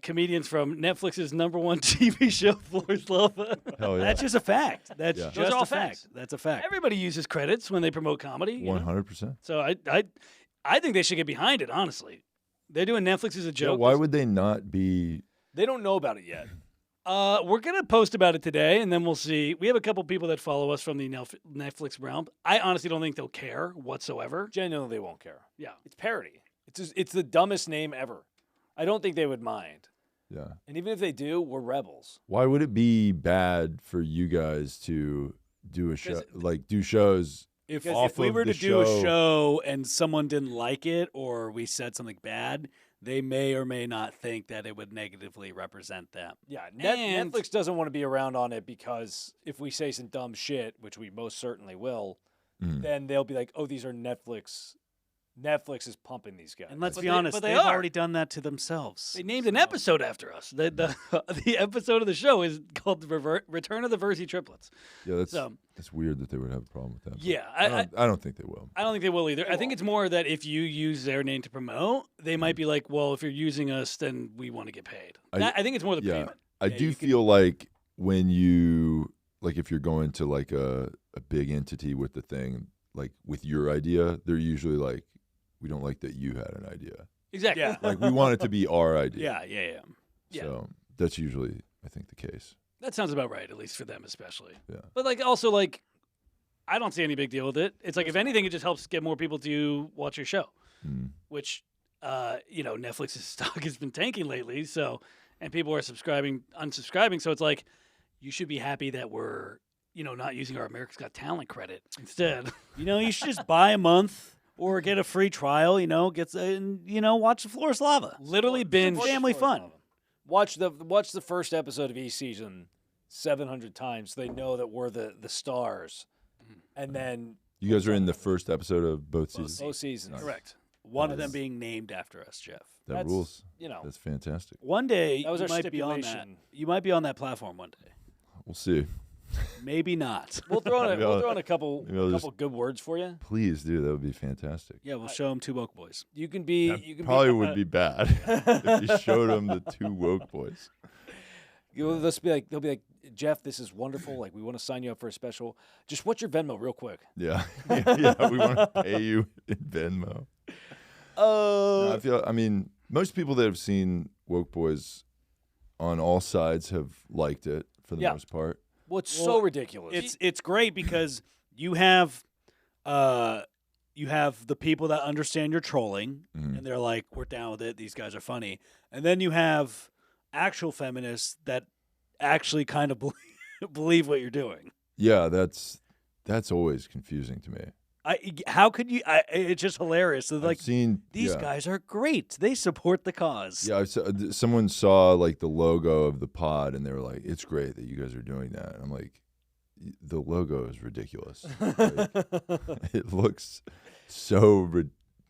comedians from Netflix's #1 TV show, Floor's Lava. Hell yeah. That's just a fact. That's Yeah. just Those are all a fact. facts. That's a fact. Everybody uses credits when they promote comedy. you know? 100%. So I think they should get behind it, honestly. They're doing Netflix as a Yeah, joke. why would they not be? They don't know about it yet. We're going to post about it today, and then we'll see. We have a couple people that follow us from the Netflix realm. I honestly don't think they'll care whatsoever. Genuinely, they won't care. Yeah. It's parody. It's the dumbest name ever. I don't think they would mind. Yeah. And even if they do, we're rebels. Why would it be bad for you guys to do a show, like do shows? If Off we of were the to do a show- show and someone didn't like it or we said something bad, they may or may not think that it would negatively represent them. Yeah, And- Netflix doesn't want to be around on it because if we say some dumb shit, which we most certainly will, Mm. then they'll be like, "Oh, these are Netflix. Netflix is pumping these guys." And let's But be they- honest, but they they've are. already done that to themselves. They named an episode after us. The episode of the show is called Return of the Virzi Triplets. Yeah, that's So- weird that they would have a problem with that. but Yeah, I don't think they will. I don't think they will either. I think it's more that if you use their name to promote, they might be like, well, if you're using us, then we want to get paid. I think it's more the Yeah, payment. I do feel like when you if you're going to like a big entity with the thing, like with your idea, they're usually like, we don't like that you had an idea. Exactly. Yeah. Like we want it to be our idea. Yeah. Yeah. So that's usually, I think, the case. That sounds about right, at least for them especially. Yeah. But also I don't see any big deal with it. It's like if anything, it just helps get more people to watch your show, Mm. which Netflix's stock has been tanking lately. So, and people are unsubscribing. So it's like you should be happy that we're not using our America's Got Talent credit instead. You should just buy a month or get a free trial, watch the Floor's Lava. Literally binge. Family fun. Watch the first episode of each season 700 times. So they know that we're the stars, and then You guys are in the first episode of both seasons. both seasons. Correct. One of them being named after us, Jeff. That That's- rules. You know, That's fantastic. One day That was you our might be on that. stipulation. You might be on that platform one day. We'll see. Maybe not. we'll throw in Maybe I'll- a couple maybe I'll just- good words for you. Please do. That would be fantastic. Yeah, we'll show them two woke boys. You can be. That You can probably be, would be bad if you showed them the two woke boys. They'll be like, Jeff, this is wonderful. Like, we want to sign you up for a special. Just what's your Venmo, real quick? Yeah. Yeah, we want to pay you in Venmo. No, I mean, most people that have seen Woke Boys on all sides have liked it for the Yeah. most part. Well, it's so ridiculous. It's great because you have the people that understand your trolling Mhm. and they're like, we're down with it. These guys are funny. And then you have actual feminists that actually kind of believe what you're doing. Yeah, that's always confusing to me. How could you? It's just hilarious. They're like, I've seen these yeah. guys are great. They support the cause. Yeah, someone saw like the logo of the pod and they were like, "It's great that you guys are doing that." And I'm like, "The logo is ridiculous. Like, it looks so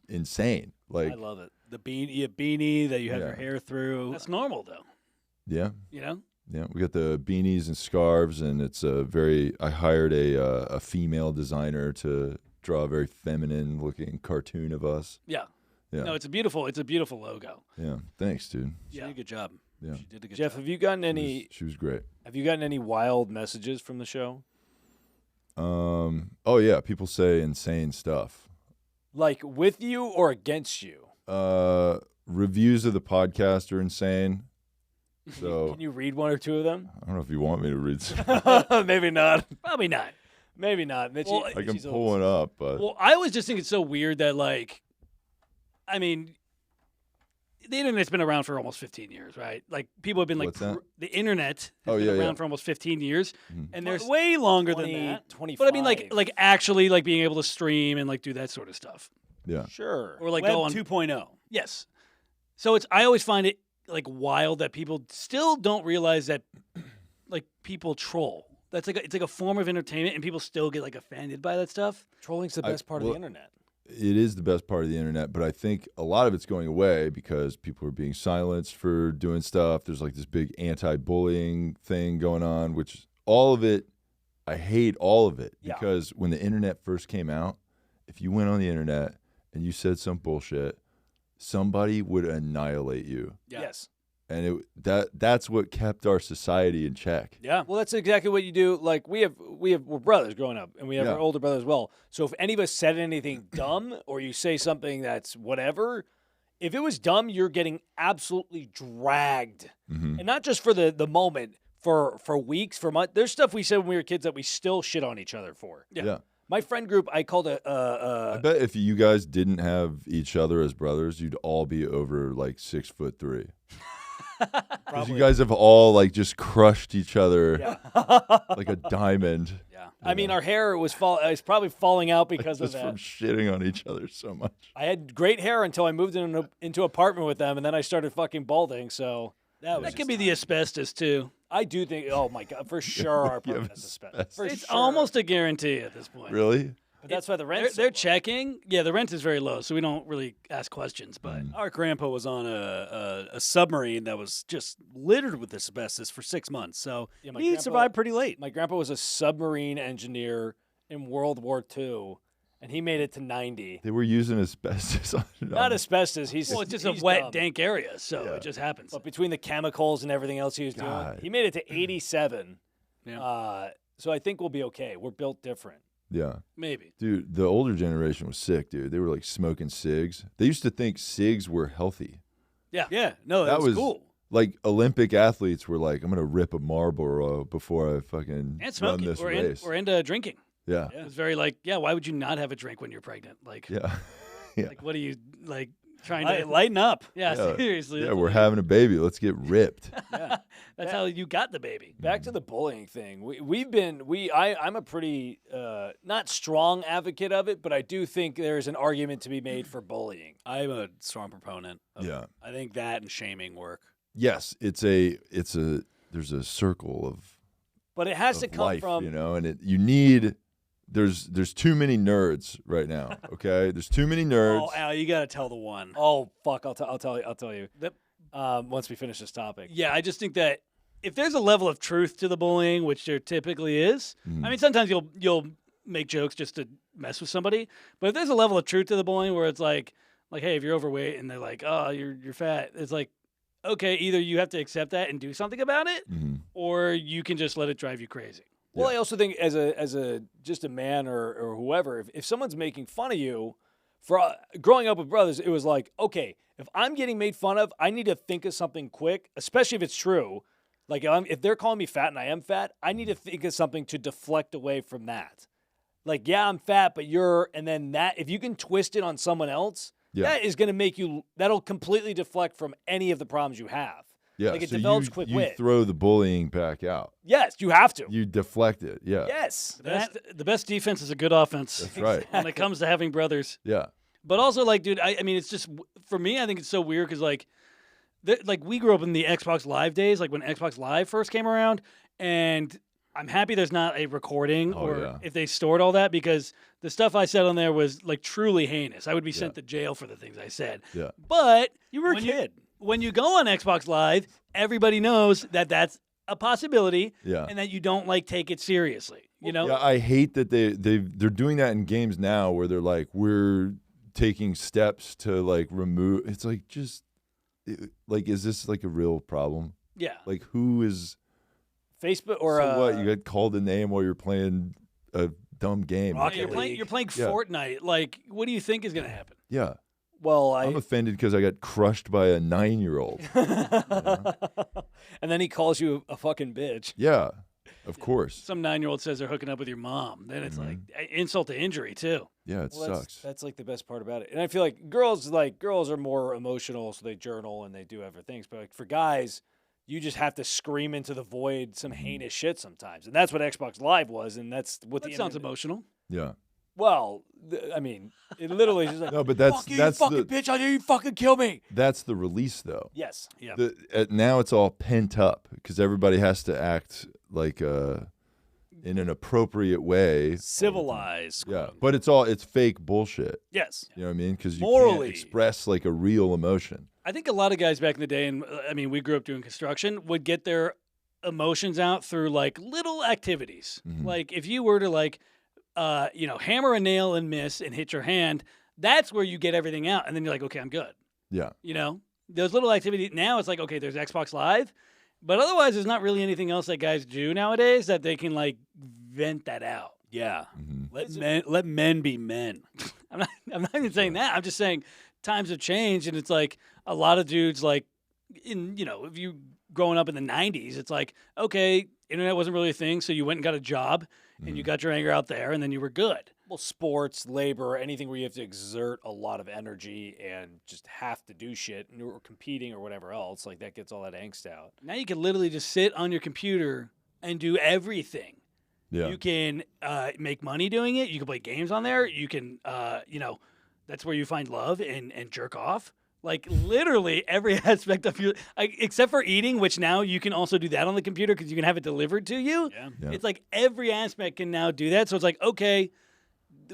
insane." Like, I love it. The beanie that you have your Yeah. hair through. That's normal, though. yeah, Yeah. we got the beanies and scarves, and it's I hired a female designer to draw a very feminine-looking cartoon of us. Yeah. Yeah, No, it's a beautiful logo. yeah. Thanks, dude. She Yeah. did a good job. Yeah. She did a good Jeff, job. have you gotten She any? was, she was great. Have you gotten any wild messages from the show? Oh yeah, people say insane stuff. Like with you or against you? Reviews of the podcast are insane. So Can you read one or two of them? I don't know if you want me to read some. Maybe not. Probably not. Maybe not. Mitchie, Well, I can Mitchie's pull one up, but Well, I always just think it's so weird that, like, I mean, the internet's been around for almost 15 years, right? Like people have been like What's that? the internet has Oh, been yeah, around yeah. for almost 15 years, and there's way longer 20, than that. 25. but I mean like actually like being able to stream and like do that sort of stuff, Yeah. Sure. or like Web go on 2.0. Yes. So I always find it like wild that people still don't realize that like people troll. That's like it's like a form of entertainment, and people still get like offended by that stuff. Trolling's the I- best part of well- the internet. It is the best part of the internet, but I think a lot of it's going away because people are being silenced for doing stuff. There's like this big anti-bullying thing going on, which all of it, I hate all of it Yeah. because when the internet first came out, if you went on the internet and you said some bullshit, somebody would annihilate you. Yeah. Yes. And that's what kept our society in check. Yeah. Well, that's exactly what you do. Like we're brothers growing up, and we have Yeah. our older brother as well. So if any of us said anything dumb, or you say something that's whatever, if it was dumb, you're getting absolutely dragged, Mhm. and not just for the moment, for weeks, for months. There's stuff we said when we were kids that we still shit on each other for. Yeah. My friend group, I called I bet if you guys didn't have each other as brothers, you'd all be over like 6'3". Because you guys have all like just crushed each other like a diamond. Yeah. I mean, our hair was probably falling out because of Just that. from shitting on each other so much. I had great hair until I moved into an apartment with them, and then I started fucking balding. So That could be the asbestos too. I do think, oh my god, for sure our You have apartment has asbestos. For It's sure. almost a guarantee at this point. Really? But that's why the They're, rent's they're checking. Yeah, the rent is very low, so we don't really ask questions. But Our grandpa was on a submarine that was just littered with asbestos for 6 months. So Yeah, my he grandpa- survived pretty late. My grandpa was a submarine engineer in World War II, and he made it to 90. They were using asbestos on it. Not asbestos. He's well, it's just he's a wet, dumb. dank area, so Yeah. it just happens. But between the chemicals and everything else he was God. doing, he made it to 87. Yeah. So I think we'll be okay. We're built different. Yeah. Maybe. Dude, the older generation was sick, dude. They were like smoking cigs. They used to think cigs were healthy. Yeah. No, That that was was- cool. Like Olympic athletes were like, I'm going to rip a Marlboro before I fucking And run smoking. this We're, race. we're into drinking. Yeah. It's very like, yeah, why would you not have a drink when you're pregnant? Like, Yeah. like what are you like trying to Lighten up. Yeah, Yeah. seriously. Yeah, that's we're what- having a baby. Let's get ripped. That's how you got the baby. Back to the bullying thing. I'm a pretty not strong advocate of it, but I do think there's an argument to be made for bullying. I'm a strong proponent. Of Yeah. I think that and shaming work. Yes, there's a circle of But it has to come life, from you know, and there's too many nerds right now, okay? There's too many nerds. Oh, Al, you got to tell the one. Oh fuck! I'll tell you. Once we finish this topic. Yeah, I just think that if there's a level of truth to the bullying, which there typically is, Mm. I mean, sometimes you'll make jokes just to mess with somebody, but if there's a level of truth to the bullying where it's like, hey, if you're overweight and they're like, oh, you're fat, it's like, okay, either you have to accept that and do something about it, Mhm. or you can just let it drive you crazy. Well, I also think as a just a man or whoever, if someone's making fun of you for growing up with brothers, it was like, okay, if I'm getting made fun of, I need to think of something quick, especially if it's true. Like if they're calling me fat and I am fat, I need to think of something to deflect away from that. Like, yeah, I'm fat, but and then that, if you can twist it on someone else, that is going to that'll completely deflect from any of the problems you have. Yeah, Like it so develops you, quick you wit. throw the bullying back out. Yes, you have to. You deflect it. Yeah. Yes. The best defense is a good offense. That's right. When it comes to having brothers. Yeah. But also, like, dude, I mean, it's just, for me, I think it's so weird because, like, we grew up in the Xbox Live days, like when Xbox Live first came around, and I'm happy there's not a recording if they stored all that, because the stuff I said on there was, like, truly heinous. I would be sent to jail for the things I said. Yeah. But You were a kid. when you go on Xbox Live, everybody knows that that's a possibility Yeah. and that you don't, like, take it seriously, you know? Yeah, I hate that they're doing that in games now where they're like, we're taking steps to like remove. It's like, just like, is this like a real problem? Yeah. Like, who is Facebook or so what? You got called a name while you're playing a dumb game. Rocket You're playing, League. you're playing Yeah. Fortnite. Like, what do you think is going to happen? Yeah. well, I'm offended because I got crushed by a 9-year-old. and then he calls you a fucking bitch. Yeah. Of course. Some 9-year-old says they're hooking up with your mom. Then it's like insult to injury too. Yeah, it Well, sucks. that's like the best part about it. And I feel like girls are more emotional, so they journal and they do other things. But like for guys, you just have to scream into the void some heinous shit sometimes, and that's what Xbox Live was, and that's what That the sounds internet- emotional. Yeah. Well, I mean, it literally is just like, No, but that's fuck you, that's you fucking the bitch! I dare you fucking kill me. that's the release though. Yes. Yeah. Now it's all pent up because everybody has to act like in an appropriate way. Civilized. Yeah, but it's fake bullshit. Yes. You know what I mean? Because you Morally. can't express like a real emotion. I think a lot of guys back in the day, and I mean, we grew up doing construction, would get their emotions out through like little activities. Like if you were to like, hammer a nail and miss and hit your hand, that's where you get everything out, and then you're like, okay, I'm good. Yeah. You know, those little activities. Now it's like, okay, there's Xbox Live, but otherwise, there's not really anything else that guys do nowadays that they can like vent that out. Yeah. Mm-hmm. Let men be men. I'm not even saying that. I'm just saying times have changed, and it's like a lot of dudes like if you growing up in the 90s, it's like, okay, internet wasn't really a thing, so you went and got a job and you got your anger out there and then you were good. Well, sports, labor, anything where you have to exert a lot of energy and just have to do shit or competing or whatever else, like that gets all that angst out. Now you can literally just sit on your computer and do everything. Yeah. You can make money doing it. You can play games on there. You can, that's where you find love and jerk off. Like literally every aspect of your, except for eating, which now you can also do that on the computer because you can have it delivered to you. Yeah. It's like every aspect can now do that. So it's like, okay,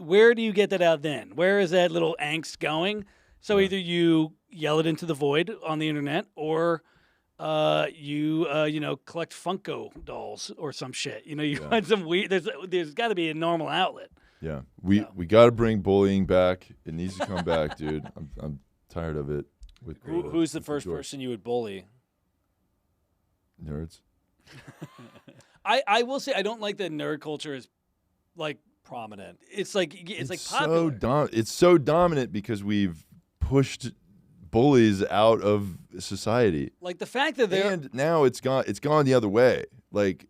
where do you get that out then? Where is that little angst going? So either you yell it into the void on the internet, or you collect Funko dolls or some shit. You find some weird. There's got to be a normal outlet. Yeah. We got to bring bullying back. It needs to come back, dude. I'm tired of it. With Who's the with first joy. person you would bully? Nerds. I will say I don't like that nerd culture is like Prominent. it's like popular. It's so dominant because we've pushed bullies out of society. Like the fact that they're And now it's gone the other way. Like,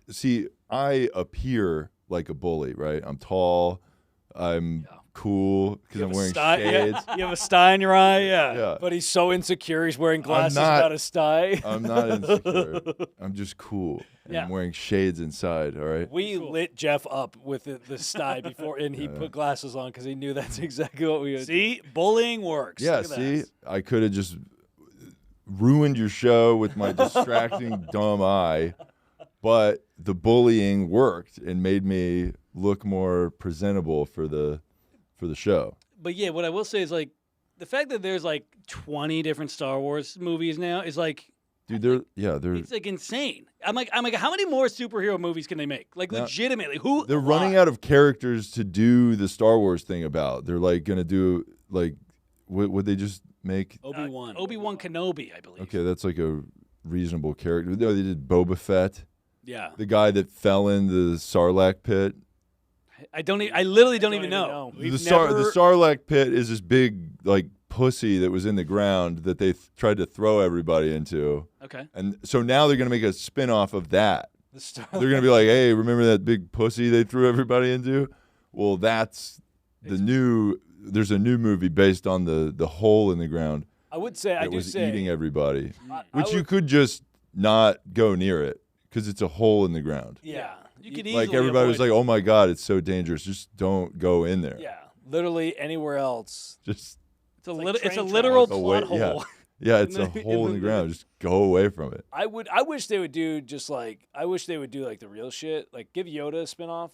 see, I appear like a bully, right? I'm tall, I'm cool because I'm wearing shades. You have a sty in your eye, Yeah. But he's so insecure, he's wearing glasses not- without a sty. I'm not insecure. I'm just cool. And Yeah. I'm wearing shades inside, all right? We lit Jeff up with the sty before, and he put glasses on because he knew that's exactly what we would do. See, bullying works. Yeah, Look at see, that. I could have just ruined your show with my distracting dumb eye, but the bullying worked and made me look more presentable for the show. But yeah, what I will say is like the fact that there's like 20 different Star Wars movies now is like Dude, they're it's like insane. I'm like how many more superhero movies can they make? Like Now- legitimately, they're running out of characters to do the Star Wars thing about. They're like gonna do like would they just make? Obi-Wan. Obi-Wan Kenobi, I believe. Okay, that's like a reasonable character. No, they did Boba Fett, Yeah. the guy that fell in the Sarlacc pit. I literally don't even know. The Sarlacc pit is this big like pussy that was in the ground that they tried to throw everybody into. Okay. And so now they're going to make a spin-off of that. The star. They're going to be like, hey, remember that big pussy they threw everybody into? Well, that's there's a new movie based on the hole in the ground I would say, that was say, eating everybody, I which you would- could just not go near it because it's a hole in the ground. Yeah. You could easily Like everybody was avoid- like, oh my God, it's so dangerous. Just don't go in there. Yeah. Literally anywhere else. Just, it's a like train literal tracks. plot Away- yeah. hole. yeah, it's a the- hole in the in the- ground. Just go away from it. I wish they would do like the real shit. Like give Yoda a spinoff.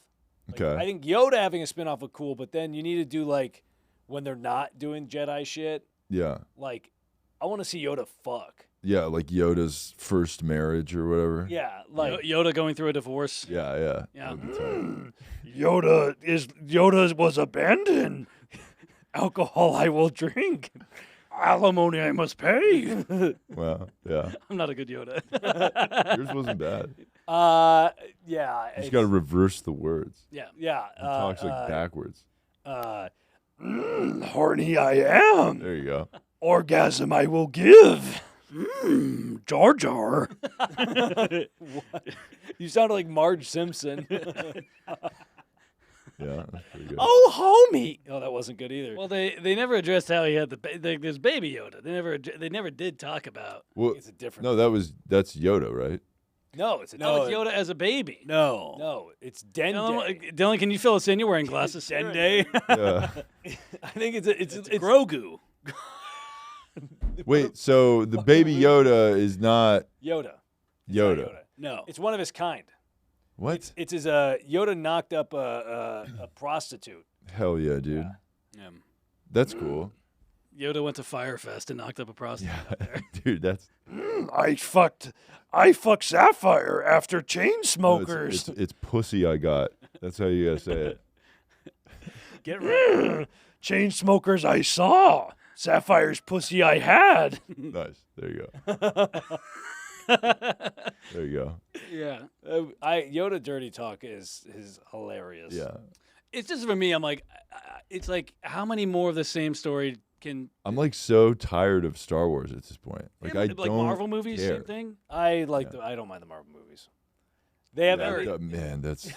Like, Okay. I think Yoda having a spinoff would cool, but then you need to do like when they're not doing Jedi shit. Yeah. Like I want to see Yoda fuck. Yeah, like Yoda's first marriage or whatever. Yeah, like Yoda going through a divorce. Yeah. Yeah. That'd be tight. Yoda was abandoned. Alcohol I will drink. Alimony I must pay. Well, yeah. I'm not a good Yoda. Yours wasn't bad. Yeah. You just got to reverse the words. yeah. Yeah. He talks like backwards. Horny I am. There you go. Orgasm I will give. Jar Jar. You sounded like Marge Simpson. Yeah, that's pretty good. Oh, homie. Oh, that wasn't good either. Well, they never addressed how he had there's Baby Yoda. They never did talk about. Well, it's a different. no, that's Yoda, right? No, it's a No, it's Yoda as a baby. No, it's Dende. Dylan, can you fill us in? You're wearing glasses. Dende. Yeah. I think it's Grogu. Wait, so the baby Yoda is not Yoda. It's not Yoda? No. It's one of his kind. What? It's his Yoda knocked up a prostitute. Hell yeah, dude. Yeah. That's cool. Yoda went to Firefest and knocked up a prostitute out there. Dude, that's I fucked Sapphire after chain no, smokers. it's pussy I got. That's how you gotta say it. Get ready. Chain smokers I saw. Sapphire's pussy I had. Nice. There you go. There you go. Yeah. Yoda dirty talk is hilarious. Yeah. It's just for me, I'm like, it's like, how many more of the same story can. I'm like so tired of Star Wars at this point. Like I like don't Marvel movies, care. same thing? I don't mind the Marvel movies. They have Man, that's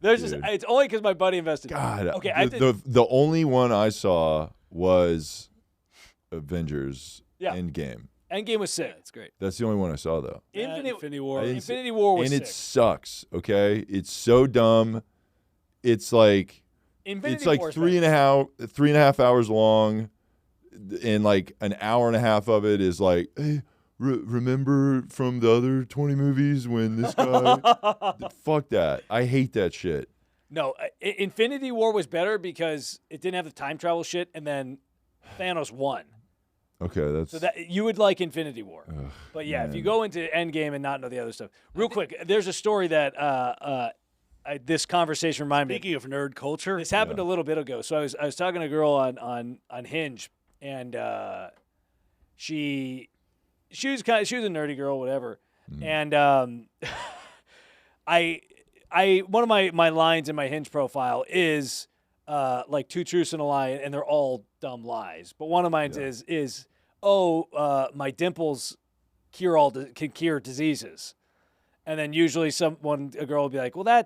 there's just dude. it's only because my buddy invested. God. Okay, I did, the only one I saw was Avengers Yeah. Endgame. Endgame was sick. That's great. That's the only one I saw though. Infinity War. I didn't see- Infinity War was And sick. it sucks, okay? It's so dumb. It's like Infinity it's like War's three and a half hours long, and like an hour and a half of it is like, hey, remember from the other 20 movies when this guy fuck that. I hate that shit. No, Infinity War was better because it didn't have the time travel shit, and then Thanos won. Okay, that's So that you would like Infinity War. ugh, But yeah, if you man. go into Endgame and not know the other stuff, real quick, there's a story that this conversation reminded me. Speaking of nerd culture, This happened a little bit ago. So I was talking to a girl on Hinge, and she was a nerdy girl, whatever. And I one of my lines in my Hinge profile is like 2 truths and a lie, and they're all dumb lies. But one of mine is my dimples can cure diseases. And then usually a girl will be like, well,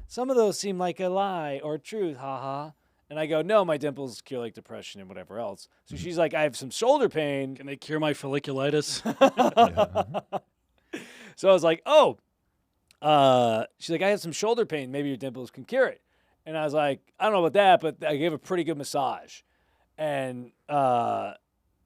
some of those seem like a lie or truth, haha. And I go, no, my dimples cure like depression and whatever else. So she's like, I have some shoulder pain. can they cure my folliculitis? So I was like, she's like, I have some shoulder pain. Maybe your dimples can cure it. And I was like, I don't know about that, but I gave a pretty good massage. And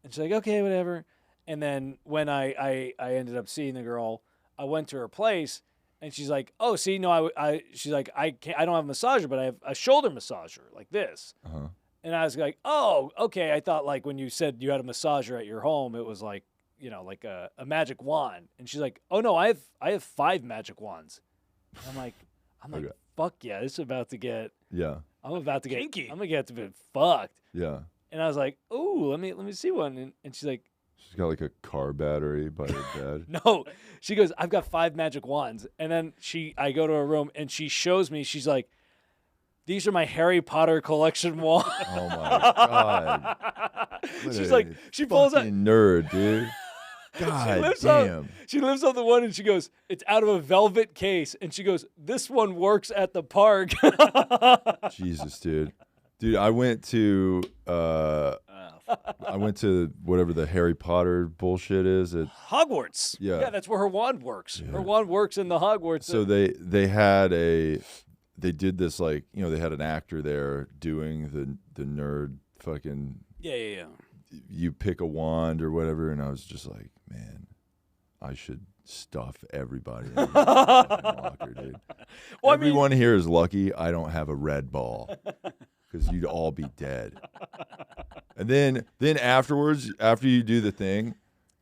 she's like, okay, whatever. And then when I ended up seeing the girl, I went to her place, and she's like, oh, see, no, she's like, I don't have a massager, but I have a shoulder massager like this. Uh-huh. And I was like, oh, okay. I thought like when you said you had a massager at your home, it was like, like a magic wand. And she's like, oh no, I have 5 magic wands. And I'm like, Okay. fuck yeah, this is about to get. Yeah. I'm about to get Kinky. I'm gonna get to be fucked. Yeah. And I was like, ooh, let me see one. And she's like, She's got like a car battery by her bed. no. She goes, I've got 5 magic wands. And then I go to her room and she shows me, she's like, these are my Harry Potter collection wands. Oh my god. What She's a like, she pulls out. fucking nerd, dude. God lifts damn. up, she lifts up the one and she goes, it's out of a velvet case. And she goes, this one works at the park. Jesus, dude. Dude, I went to whatever the Harry Potter bullshit is. Hogwarts. Yeah, that's where her wand works. Her wand works in the Hogwarts. So they did this like, they had an actor there doing the nerd fucking Yeah. you pick a wand or whatever, and I was just like, man, I should stuff everybody in the fucking locker, dude. Well, Everyone here is lucky I don't have a red ball, because you'd all be dead. And then afterwards, after you do the thing,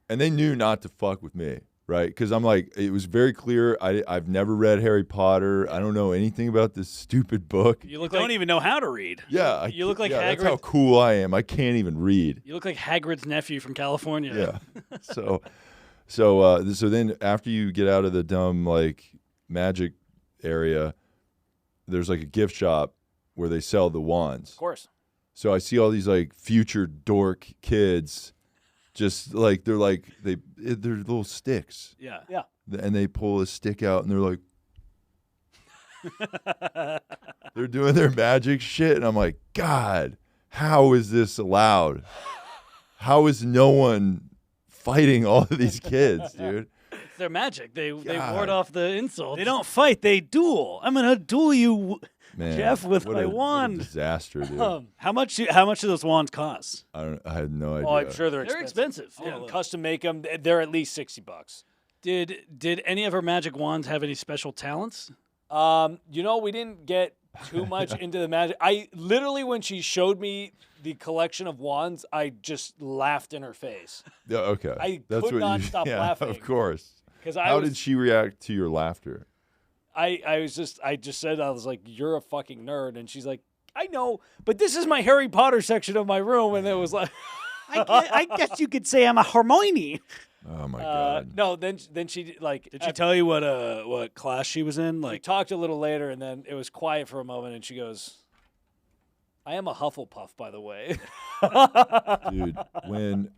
and they knew not to fuck with me, right? Because I'm like, it was very clear. I've never read Harry Potter. I don't know anything about this stupid book. You don't even know how to read. Yeah, You look like that's how Hagrid. cool I am. I can't even read. You look like Hagrid's nephew from California. Yeah. So then after you get out of the dumb like magic area, there's like a gift shop where they sell the wands. of course. So I see all these like future dork kids just like they're little sticks, Yeah. and they pull a stick out and they're like, they're doing their magic shit, and I'm like, God, how is this allowed? How is no one fighting all of these kids, dude? It's their magic. They God. ward off the insults. They don't fight, they duel. I'm gonna duel you, Man, Jeff, with what my a- what a wand. disaster, dude. How much do those wands cost? I had no idea. Oh, I'm sure they're They're expensive. expensive. Yeah. Custom make them. They're at least $60. Did any of her magic wands have any special talents? We didn't get too much into the magic. I literally, when she showed me the collection of wands, I just laughed in her face Yeah, okay. I That's could what not you, stop yeah, laughing. Of course. because How did she react to your laughter? I just said, I was like, you're a fucking nerd, and she's like, I know, but this is my Harry Potter section of my room, and it was like, I guess you could say I'm a Hermione. Oh my God. no. Then she like Did she tell you what class she was in? we Like, talked a little later, and then it was quiet for a moment, and she goes, I am a Hufflepuff, by the way. Dude, when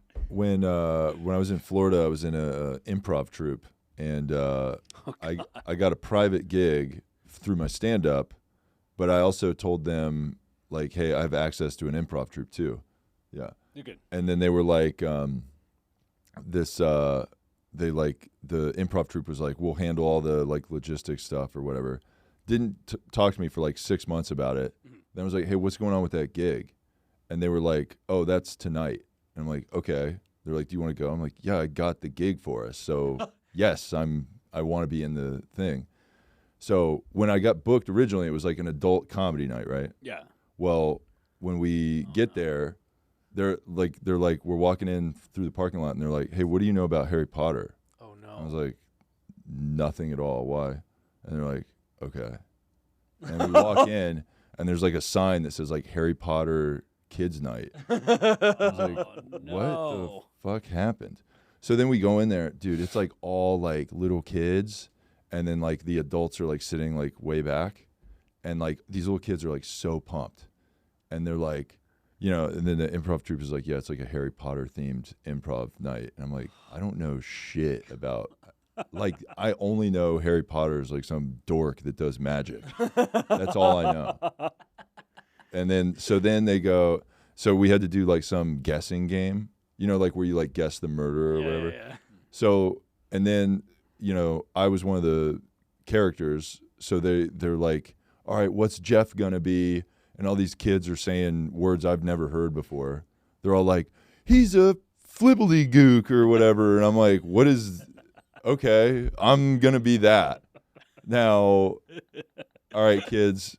I was in Florida, I was in a improv troupe, and I got a private gig through my stand up, but I also told them like, hey, I have access to an improv troupe too. Yeah. You're good. And then they were like, they like the improv troupe was like, we'll handle all the like logistics stuff or whatever. Didn't talk to me for like 6 months about it. Then I was like, hey, what's going on with that gig? And they were like, oh, that's tonight. And I'm like, okay. They're like, do you want to go? I'm like, yeah, I got the gig for us. So yes, I want to be in the thing. So when I got booked originally, it was like an adult comedy night, right? Yeah. Well, when we get there, they're like, we're walking in through the parking lot, and they're like, hey, what do you know about Harry Potter? Oh I was no. like, nothing at all. Why? And they're like, okay. And we walk in, and there's like a sign that says like Harry Potter Kids Night. I was like, what the fuck happened? So then we go in there, dude. It's like all like little kids, and then like the adults are like sitting like way back, and like these little kids are like so pumped, and they're like, and then the improv troupe is like, yeah, it's like a Harry Potter themed improv night, and I'm like, I don't know shit about. Like, I only know Harry Potter is like some dork that does magic. That's all I know. And then they go, so we had to do like some guessing game, like where you like guess the murder or whatever. Yeah. So, and then, I was one of the characters. So they're like, all right, what's Jeff gonna be? And all these kids are saying words I've never heard before. They're all like, he's a flibbly-gook or whatever. And I'm like, what is... Okay, I'm going to be that. Now, all right, kids,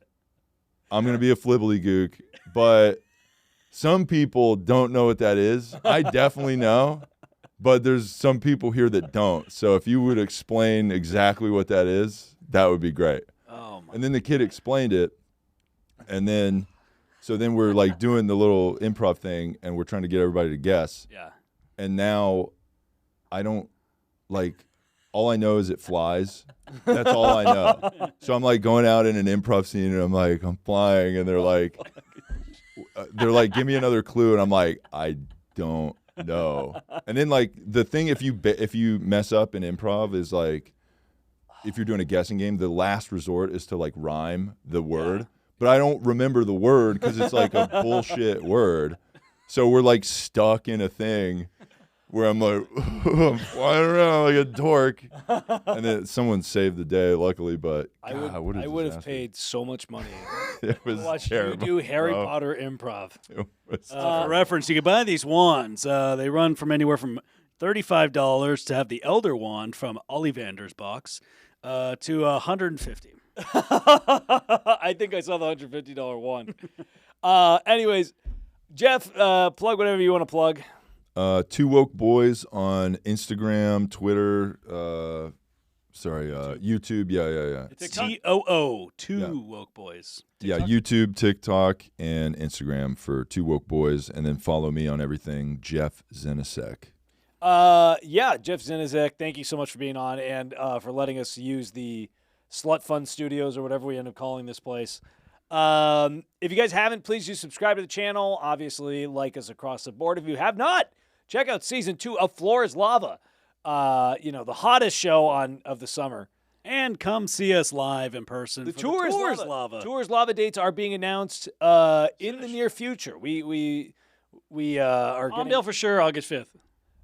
I'm going to be a flibbly-gook, but some people don't know what that is. I definitely know, but there's some people here that don't. So if you would explain exactly what that is, that would be great. Oh my. And then the kid explained it, and then we're like doing the little improv thing, and we're trying to get everybody to guess. Yeah. And now I don't like... All I know is it flies. That's all I know. So I'm like going out in an improv scene, and I'm like, I'm flying, and they're like, give me another clue, and I'm like, I don't know. And then like the thing, if you mess up in improv is like, if you're doing a guessing game, the last resort is to like rhyme the word, but I don't remember the word because it's like a bullshit word. So we're like stuck in a thing. Where I'm like, I'm flying around like a dork, and then someone saved the day, luckily. But I God, what a would have disaster. paid so much money It to was watch terrible. you do Harry bro. Potter improv. It was for reference, you can buy these wands. They run from anywhere from $35 to have the Elder Wand from Ollivander's box to $150. I think I saw the $150 one. Anyways, Jeff, plug whatever you want to plug. Two Woke Boys on Instagram, Twitter, YouTube. Yeah. It's TOO, two Yeah. woke boys. Yeah, YouTube, TikTok, and Instagram for Two Woke Boys. And then follow me on everything, Jeff Zenisek. Jeff Zenisek, thank you so much for being on and for letting us use the Slut Fun Studios or whatever we end up calling this place. If you guys haven't, please do subscribe to the channel. Obviously, like us across the board. If you have not, check out season 2 of Floor is Lava. The hottest show of the summer. And come see us live in person. The for Tour is Tours Lava. Tour is Lava dates are being announced in the near future. We are getting, Palmdale for sure, August 5th.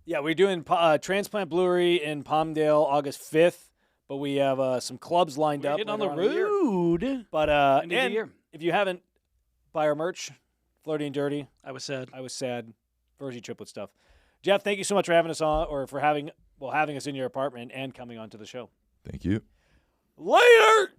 Yeah, we're doing Transplant Brewery in Palmdale August 5th, but we have some clubs lined up. Getting on the later the year. road. But End of the and year. if you haven't, buy our merch, Flirty and Dirty. I was sad. I was sad. Virzi Triplet stuff. Jeff, thank you so much for having us on, or for having us in your apartment and coming onto the show. Thank you. Later.